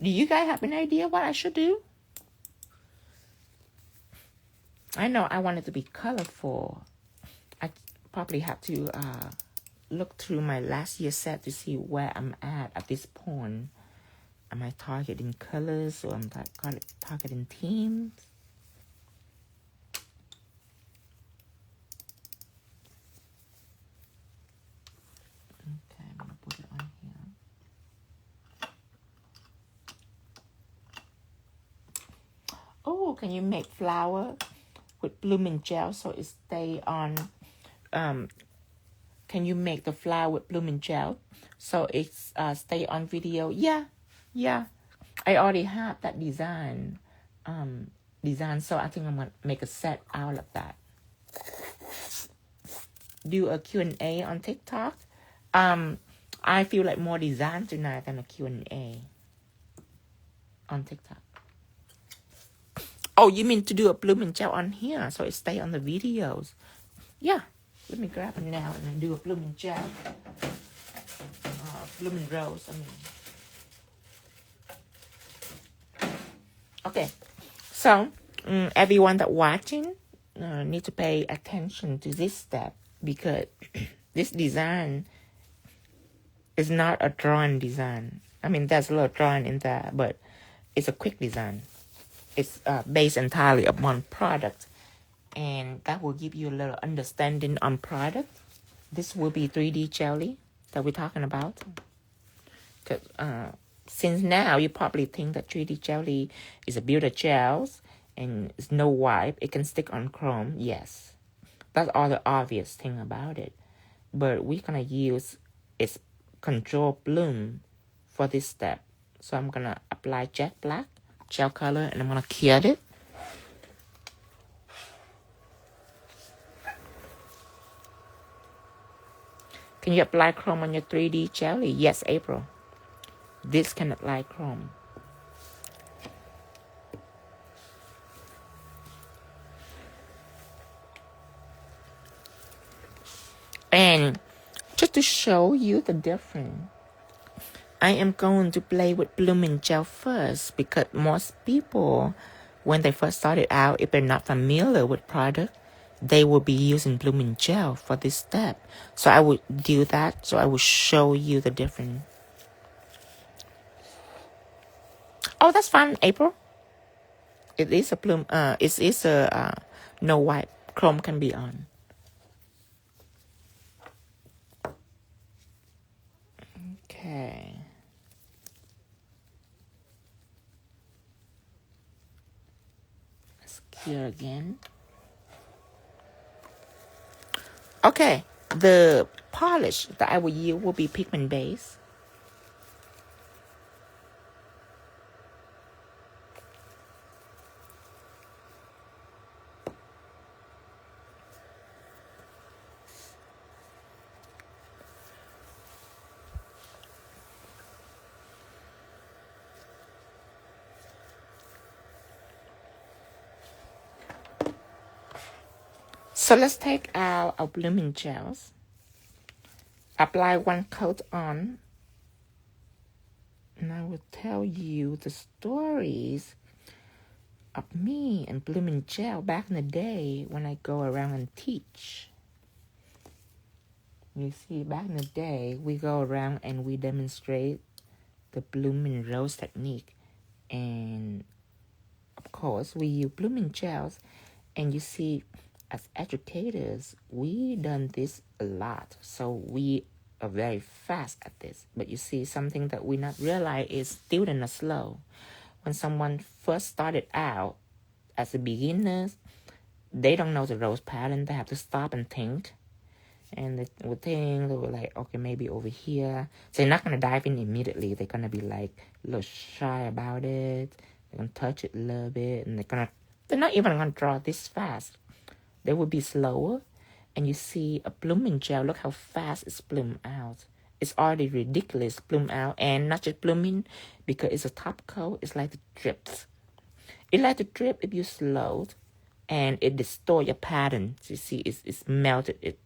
Do you guys have an idea what I should do? I know I want it to be colorful. I probably have to look through my last year's set to see where I'm at this point. Am I targeting colors or am I targeting themes? Okay, I'm gonna put it on here. Oh, can you make flower with blooming gel so it stay on? Can you make the flower with blooming gel so it's stay on video? Yeah. I already have that design. So I think I'm gonna make a set out of that. Do a Q&A on TikTok. I feel like more design tonight than a Q&A on TikTok. Oh, you mean to do a blooming gel on here so it stay on the videos? Yeah. Let me grab it now and do a blooming gel. Blooming rose, I mean. Okay. So, everyone that watching need to pay attention to this step because this design is not a drawn design. I mean, there's a little drawing in there, but it's a quick design. It's based entirely upon product, and that will give you a little understanding on product. This will be 3D jelly that we're talking about. Since now you probably think that 3D jelly is a builder gels and it's no wipe, it can stick on chrome. Yes, that's all the obvious thing about it. But we're gonna use its control bloom for this step. So I'm gonna apply jet black gel color and I'm gonna cure it. Can you apply chrome on your 3D jelly? Yes, April. This can apply chrome. And just to show you the difference, I am going to play with blooming gel first because most people, when they first started out, if they're not familiar with product, they will be using blooming gel for this step. So I would do that. So I will show you the difference. Oh, that's fine, April. It is a bloom. It is a no wipe. Chrome can be on. Okay. Let's cure again. Okay, the polish that I will use will be Pigment Base. So let's take out our blooming gels. Apply one coat on. And I will tell you the stories of me and blooming gel back in the day when I go around and teach. You see, back in the day, we go around and we demonstrate the blooming rose technique. And of course, we use blooming gels. And you see, as educators, we done this a lot. So we are very fast at this. But you see, something that we not realize is students are slow. When someone first started out as a beginner, they don't know the rose pattern. They have to stop and think. And they would think, they were like, okay, maybe over here. So they're not going to dive in immediately. They're going to be like a little shy about it. They're going to touch it a little bit. And they're not even going to draw this fast. They will be slower. And you see a blooming gel. Look how fast it's bloomed out. It's already ridiculous bloom out. And not just blooming, because it's a top coat. It's like the drips. It like to drip if you slow. And it distort your pattern. So you see, it's melted. It's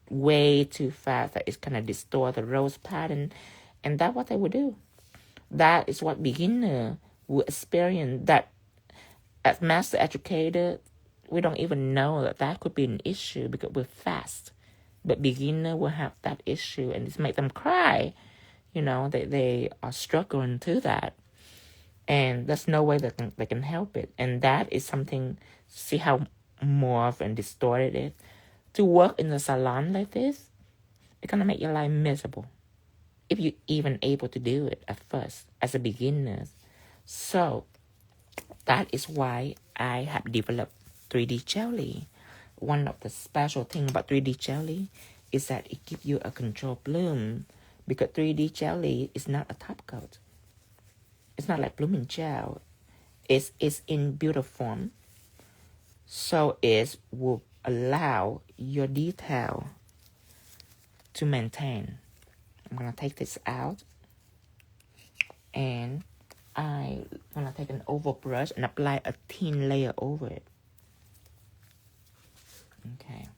way too fast that it's going to distort the rose pattern. And that's what they would do. That is what beginner will experience. That as master educator, we don't even know that that could be an issue because we're fast. But beginner will have that issue, and it's make them cry. You know, they are struggling to that. And there's no way that they can help it. And that is something, see how morphed and distorted it is. To work in the salon like this, it's going to make your life miserable. If you're even able to do it at first, as a beginner. So, that is why I have developed 3D jelly. One of the special things about 3D jelly is that it gives you a controlled bloom. Because 3D jelly is not a top coat. It's not like blooming gel. It's in builder form. So it will allow your detail to maintain. I'm going to take this out. And I'm going to take an oval brush and apply a thin layer over it. Okay.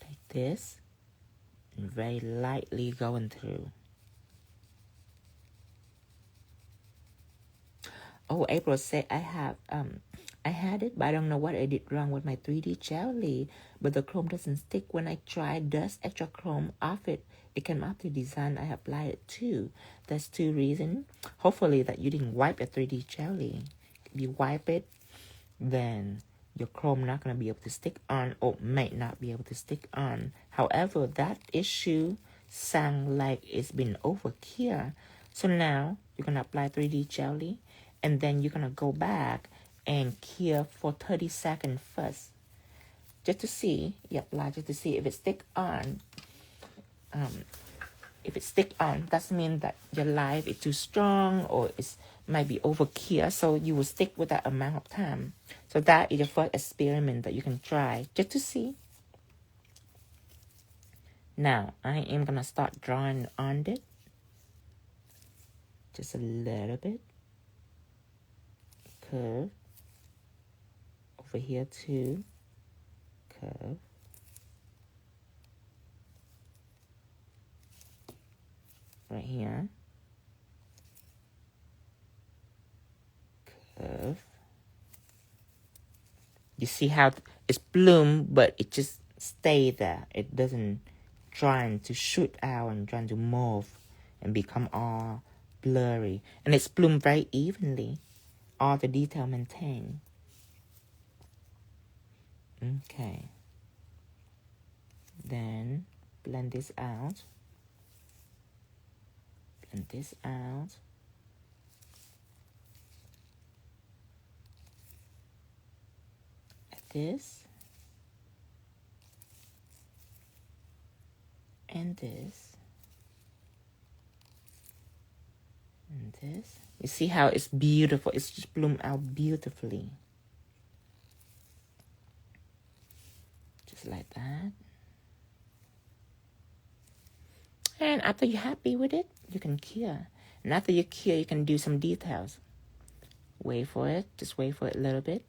Take this. Very lightly going through. Oh, April said I had it, but I don't know what I did wrong with my 3D jelly. But the chrome doesn't stick when I try dust extra chrome off it. It came off the design I applied it to. That's 2 reasons. Hopefully that you didn't wipe your 3D jelly. If you wipe it, then your chrome not going to be able to stick on, or might not be able to stick on. However, that issue sound like it's been overkill. So now you're going to apply 3D jelly, and then you're going to go back and cure for 30 seconds first. Just to see, you apply just to see if it stick on. If it stick on, that means that your light is too strong or it might be overkill. So you will stick with that amount of time. So that is your first experiment that you can try just to see. Now, I am going to start drawing on it. Just a little bit. Curve. Over here too. Curve. Right here. Curve. You see how it's bloom, but it just stay there. It doesn't trying to shoot out and trying to morph and become all blurry. And it's bloomed very evenly. All the detail maintained. Okay. Then blend this out. Blend this out. Like this. And this. And this. You see how it's beautiful. It's just bloomed out beautifully. Just like that. And after you're happy with it, you can cure. And after you cure, you can do some details. Wait for it. Just wait for it a little bit.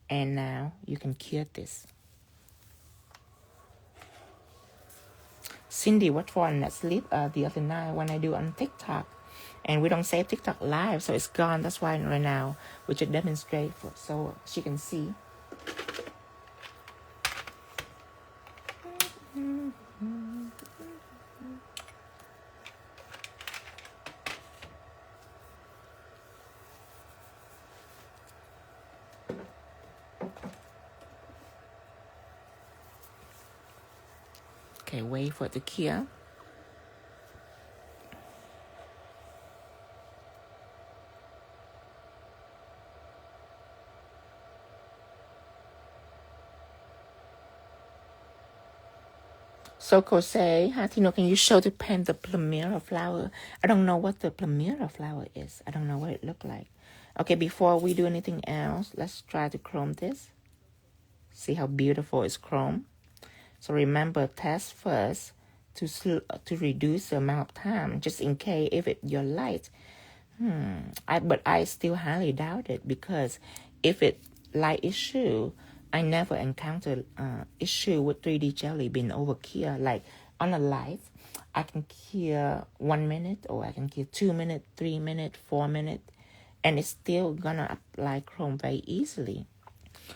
And now you can cure this. Cindy, what for that sleep the other night when I do on TikTok. And we don't save TikTok live, so it's gone. That's why right now we should demonstrate for so she can see. Okay, wait for it to cure. So Kosei, 𝙑𝙑, can you show the pen the Palmyra flower? I don't know what the Palmyra flower is. I don't know what it looked like. Okay, before we do anything else, let's try to chrome this. See how beautiful it's chrome. So remember, test first to reduce the amount of time, just in case if your light. But I still highly doubt it, because if it light issue, I never encountered issue with 3D jelly being overkill. Like on a light, I can cure 1 minute, or I can cure 2 minutes, 3 minutes, 4 minutes, and it's still gonna apply chrome very easily.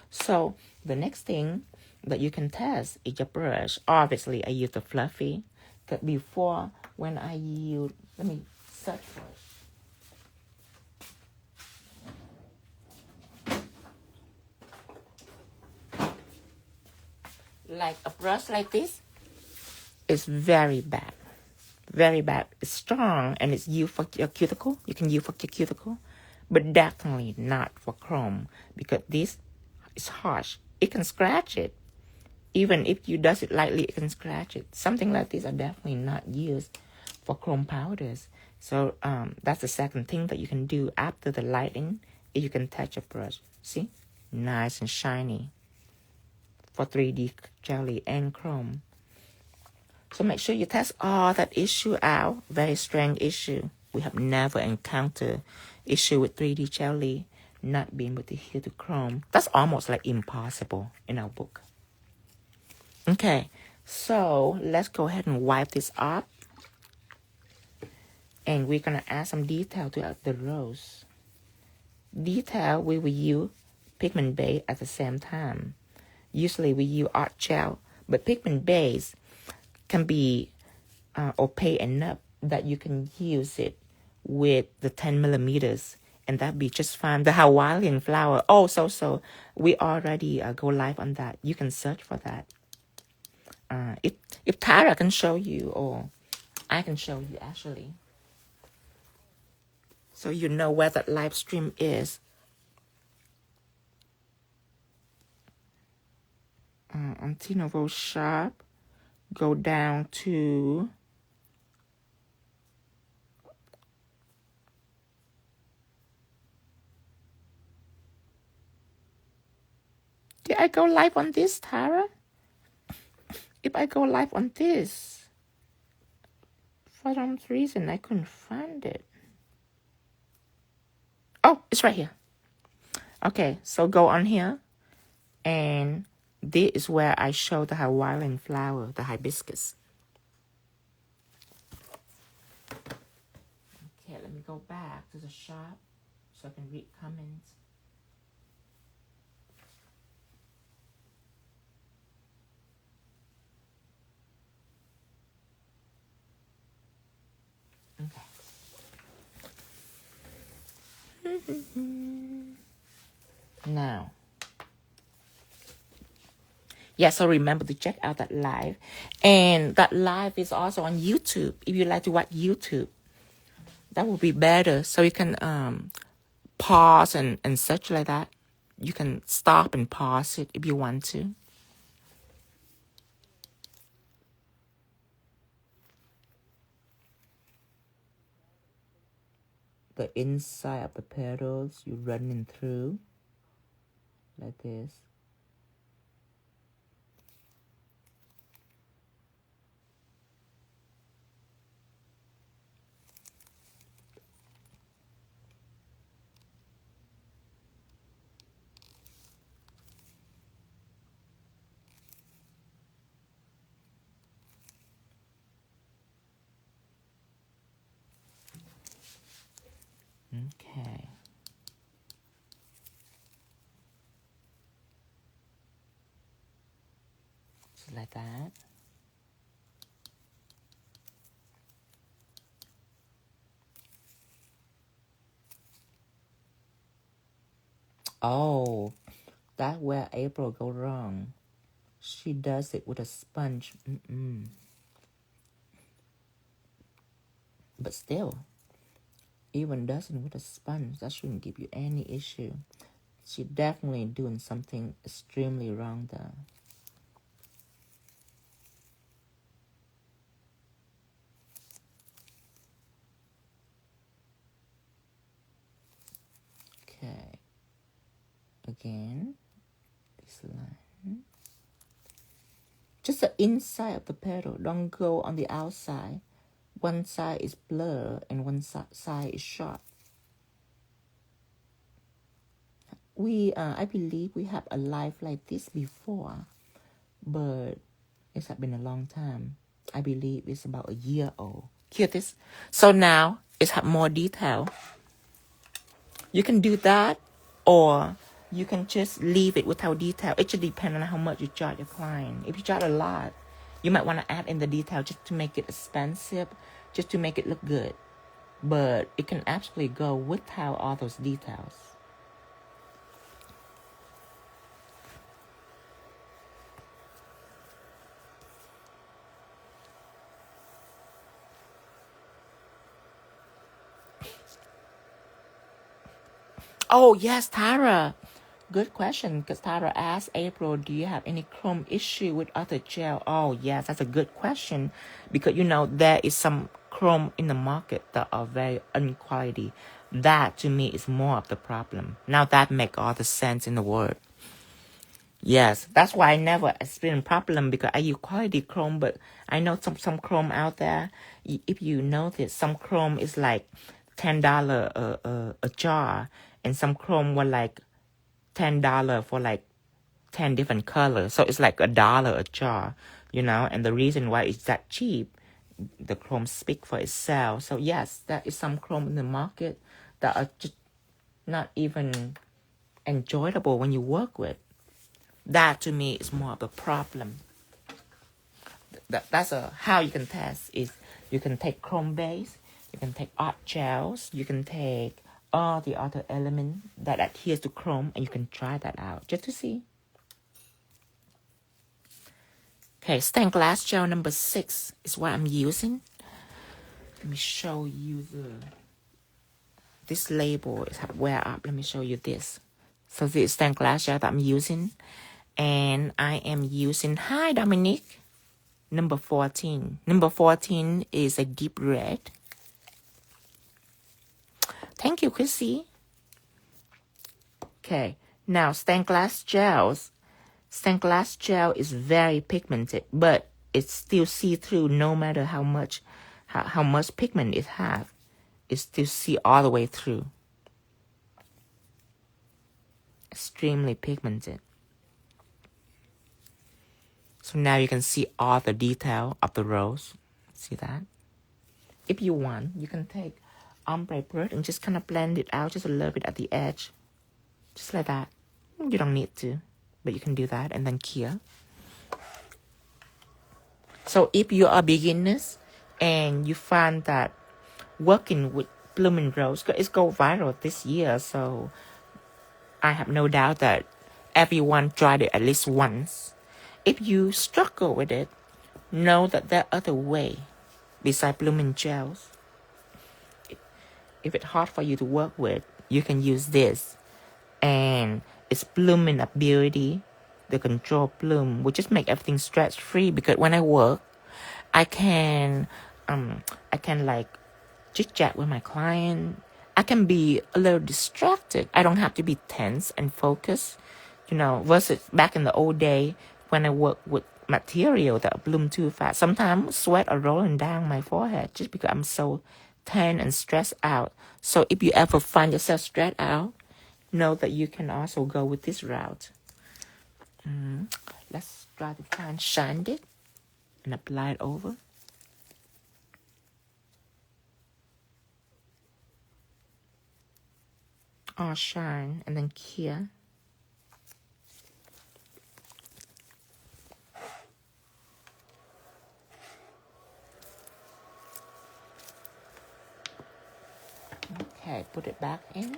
So the next thing that you can test is your brush. Obviously, I use the fluffy. Because before, when I use, let me search for it. Like a brush like this is very bad. Very bad. It's strong and it's used for your cuticle. You can use for your cuticle, but definitely not for chrome, because this is harsh. It can scratch it. Even if you does it lightly, it can scratch it. Something like this are definitely not used for chrome powders. So that's the second thing that you can do after the lighting, is you can touch a brush. See? Nice and shiny for 3D jelly and chrome. So make sure you test all that issue out. Very strange issue. We have never encountered issue with 3D jelly not being able to adhere to chrome. That's almost like impossible in our book. Okay, so let's go ahead and wipe this up. And we're going to add some detail to the rose. Detail, we will use Pigment Base at the same time. Usually we use art gel, but Pigment Base can be opaque enough that you can use it with the 10 millimeters, and that'd be just fine. The Hawaiian flower. Oh, so we already go live on that. You can search for that. If Tara can show you, or I can show you actually, so you know where that live stream is. On Tinting Rose Sharp, go down to did I go live on this, Tara? If I go live on this, for some reason I couldn't find it. Oh, it's right here. Okay, so go on here, and this is where I show the Hawaiian flower, the hibiscus. Okay, let me go back to the shop so I can read comments. Okay. Now, yeah, so remember to check out that live. And that live is also on YouTube. If you like to watch YouTube, that would be better. So you can pause and such like that. You can stop and pause it if you want to. The inside of the petals, you're running through like this. Okay. Just like that. Oh, that's where April go wrong. She does it with a sponge. But still, even does it with a sponge, that shouldn't give you any issue. She definitely doing something extremely wrong there. Okay. Again, this line. Just the inside of the petal. Don't go on the outside. One side is blur and one side is sharp. I believe we have a live like this before, but it's been a long time. I believe it's about a year old. Cutest. So now it's have more detail. You can do that, or you can just leave it without detail. It should depend on how much you charge your client. If you charge a lot, you might want to add in the detail just to make it expensive, just to make it look good. But it can actually go without all those details. Oh, yes, Tara. Good question, because Tara asked April, do you have any chrome issue with other gel? Oh, yes, that's a good question, because, there is some chrome in the market that are very unquality. That, to me, is more of the problem. Now, that make all the sense in the world. Yes, that's why I never experienced problem, because I use quality chrome, but I know some chrome out there. If you notice, some chrome is like $10 a jar, and some chrome were like $10 for like 10 different colors. So it's like $1 a jar, and the reason why it's that cheap, the chrome speak for itself. So yes, there is some chrome in the market that are just not even enjoyable when you work with. That to me is more of a problem. That's how you can test is you can take chrome base, you can take art gels, you can take all the other elements that adheres to chrome, and you can try that out just to see. Okay, stained glass gel number 6 is what I'm using. Let me show you this label is wear up. Let me show you this. So this is stained glass gel that I'm using, and I am using Hi Dominique number 14. Number 14 is a deep red. Thank you, Chrissy. Okay, now stained glass gels. Stained glass gel is very pigmented, but it's still see-through no matter how much pigment it have. It still see all the way through. Extremely pigmented. So now you can see all the detail of the rose. See that? If you want, you can take ombre brush and just kind of blend it out just a little bit at the edge. Just like that. You don't need to, but you can do that and then cure. So if you are beginners and you find that working with blooming rose, it's go viral this year, so I have no doubt that everyone tried it at least once. If you struggle with it, know that there are other way besides blooming gels. If it's hard for you to work with, you can use this. And it's blooming ability, the control bloom, will just make everything stress free, because when I work, I can like chit chat with my client. I can be a little distracted. I don't have to be tense and focused, versus back in the old day when I work with material that bloom too fast. Sometimes sweat are rolling down my forehead just because I'm so tense and stressed out. So if you ever find yourself stressed out, know that you can also go with this route. Let's try to find shine it and apply it over. All shine and then cure. Okay, put it back in.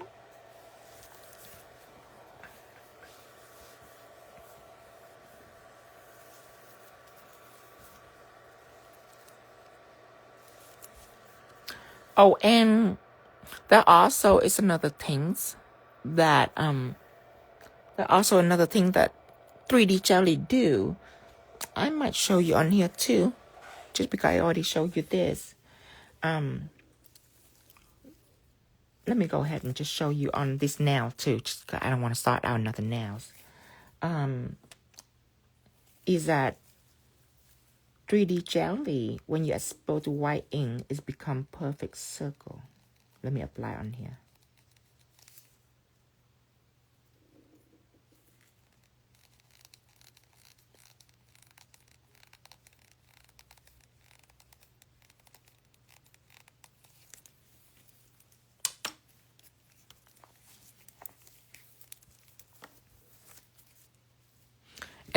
Oh, and there also is another things that there also another thing that 3D Jelly do. I might show you on here too, just because I already showed you this. Let me go ahead and just show you on this nail too, just because I don't want to start out another nails. Is that 3D Jelly, when you expose to white ink, it's become perfect circle. Let me apply on here.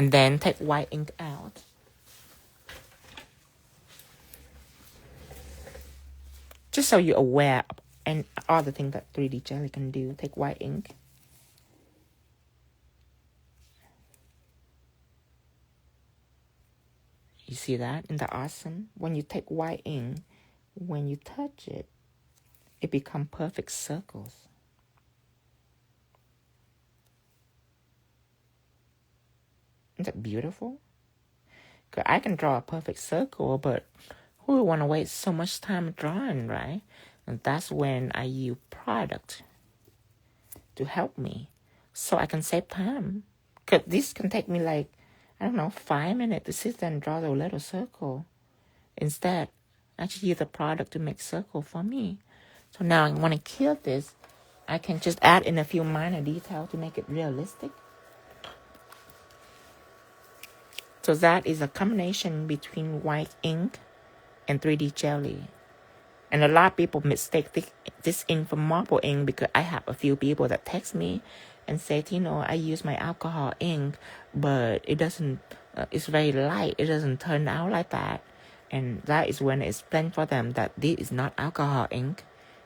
And then take white ink out. Just so you're aware of and all the things that 3D jelly can do. Take white ink. You see that? Isn't that awesome? When you take white ink, when you touch it, it becomes perfect circles. Isn't that beautiful? Because I can draw a perfect circle, but who would want to waste so much time drawing, right? And that's when I use product to help me so I can save time. Because this can take me like, I don't know, 5 minutes to sit there and draw the little circle. Instead, I just use the product to make circle for me. So now I want to kill this. I can just add in a few minor details to make it realistic. So that is a combination between white ink and 3D jelly. And a lot of people mistake this ink for marble ink because I have a few people that text me and say, Tino, I use my alcohol ink, but it doesn't, it's very light. It doesn't turn out like that. And that is when I explain for them that this is not alcohol ink.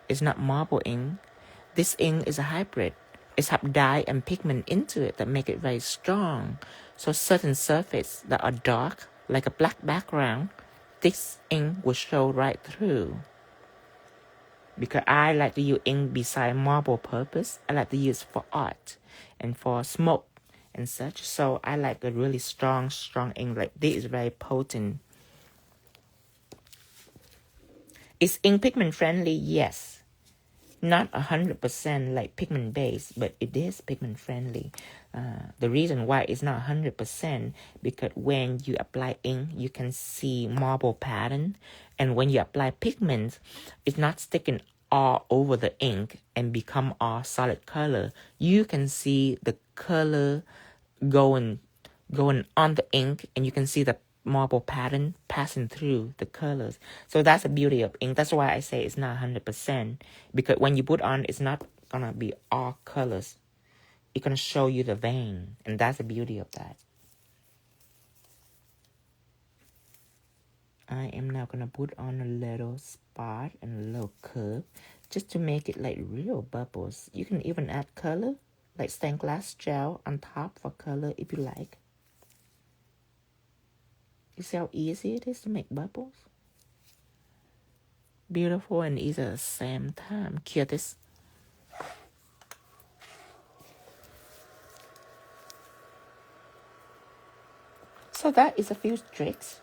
It's not marble ink. This ink is a hybrid. It's have dye and pigment into it that make it very strong. So certain surfaces that are dark, like a black background, this ink will show right through. Because I like to use ink beside marble purpose. I like to use for art and for smoke and such. So I like a really strong ink. Like this is very potent. Is ink pigment friendly? Yes. Not 100% like Pigment Base, but it is pigment friendly. The reason why it's not 100% because when you apply ink, you can see marble pattern. And when you apply pigment, it's not sticking all over the ink and become all solid color. You can see the color going on the ink, and you can see the marble pattern passing through the colors. So that's the beauty of ink. That's why I say it's not 100%, because when you put on, it's not gonna be all colors. It's gonna show you the vein, and that's the beauty of that. I am now gonna put on a little spot and a little curve just to make it like real bubbles. You can even add color, like stained glass gel on top for color if you like. You see how easy it is to make bubbles? Beautiful and easy at the same time. Cutest. So that is a few tricks.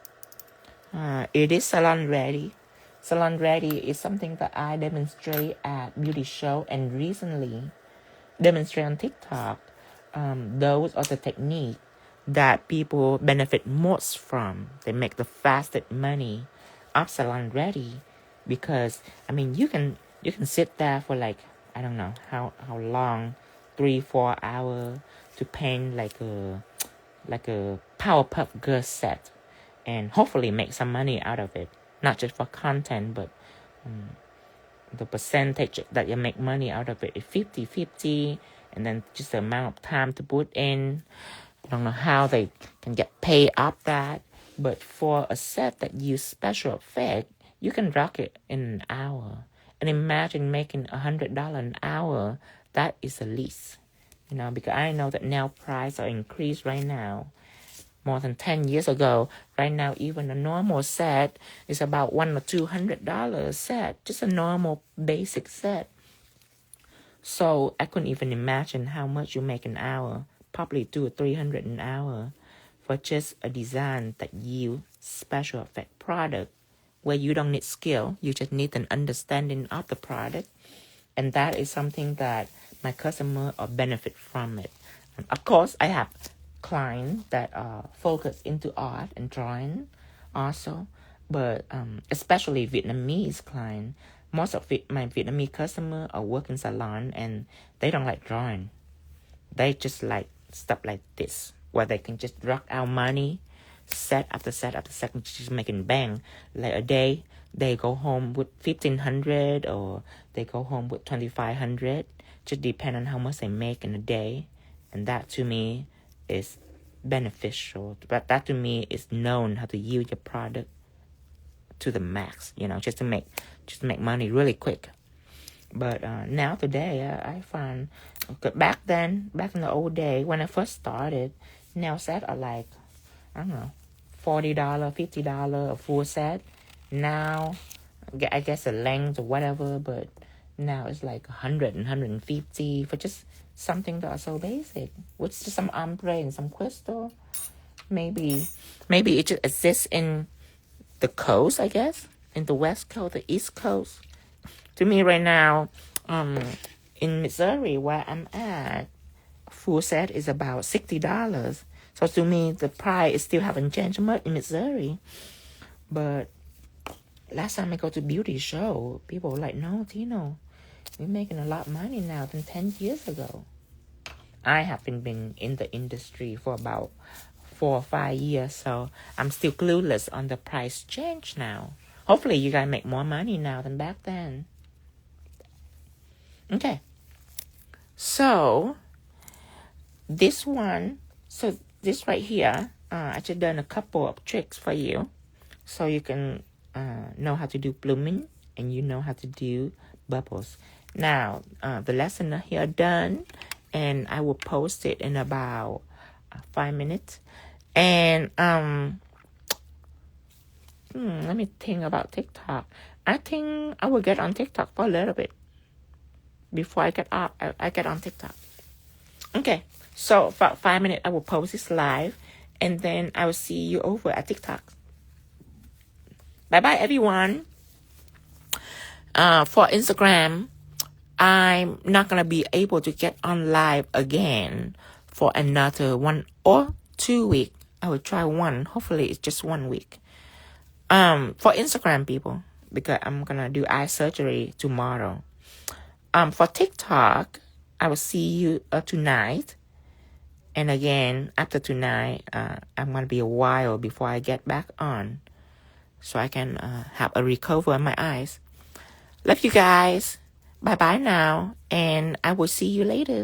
It is salon ready. Salon ready is something that I demonstrate at beauty show and recently demonstrate on TikTok. Those are the techniques that people benefit most from. They make the fastest money of salon ready because I mean you can sit there for like I don't know how long, 3-4 hours to paint like a Powerpuff Girl set and hopefully make some money out of it. Not just for content, but the percentage that you make money out of it is 50-50, and then just the amount of time to put in. I don't know how they can get paid off that, but for a set that use special effect, you can rock it in an hour. And imagine making $100 an hour. That is the least, you know, because I know that nail prices are increased right now. More than 10 years ago, right now, even a normal set is about $100 or $200 a set, just a normal basic set. So I couldn't even imagine how much you make an hour, probably $200 or $300 an hour for just a design that you special effect product where you don't need skill, you just need an understanding of the product. And that is something that my customer will benefit from it. And of course, I have clients that are focused into art and drawing also, but especially Vietnamese clients. Most of my Vietnamese customers are working salon and they don't like drawing. They just like stuff like this, where they can just rock out money, set after set after set, just making bang. Like a day, they go home with $1,500 or they go home with $2,500, just depend on how much they make in a day. And that to me is beneficial. But that to me is known how to use your product to the max, you know, just to make money really quick. But now today, I find back in the old day when I first started, nail set are like, I don't know, $40, $50 a full set. Now, I guess the length or whatever, but now it's like 100 and 150 for just something that are so basic. With just some ombre and some crystal. Maybe it just exists in the coast, I guess, in the West Coast, the East Coast. To me right now, in Missouri where I'm at, full set is about $60. So to me, the price still haven't changed much in Missouri. But last time I go to beauty show, people were like, no, Tino, we're making a lot of money now than 10 years ago. I haven't been in the industry for about 4 or 5 years, so I'm still clueless on the price change now. Hopefully you guys make more money now than back then. Okay. So this right here, I just done a couple of tricks for you. So you can know how to do blooming and you know how to do bubbles. Now, the lesson here done, and I will post it in about 5 minutes. And let me think about TikTok. I think I will get on TikTok for a little bit before I get on TikTok. Okay, so about 5 minutes I will post this live, and then I will see you over at TikTok. Bye everyone. For Instagram, I'm not gonna be able to get on live again for another 1 or 2 weeks. I will try one. Hopefully it's just 1 week. For Instagram people, because I'm gonna do eye surgery tomorrow. For TikTok, I will see you tonight. And again, after tonight, I'm gonna be a while before I get back on, so I can have a recover in my eyes. Love you guys. Bye now, and I will see you later.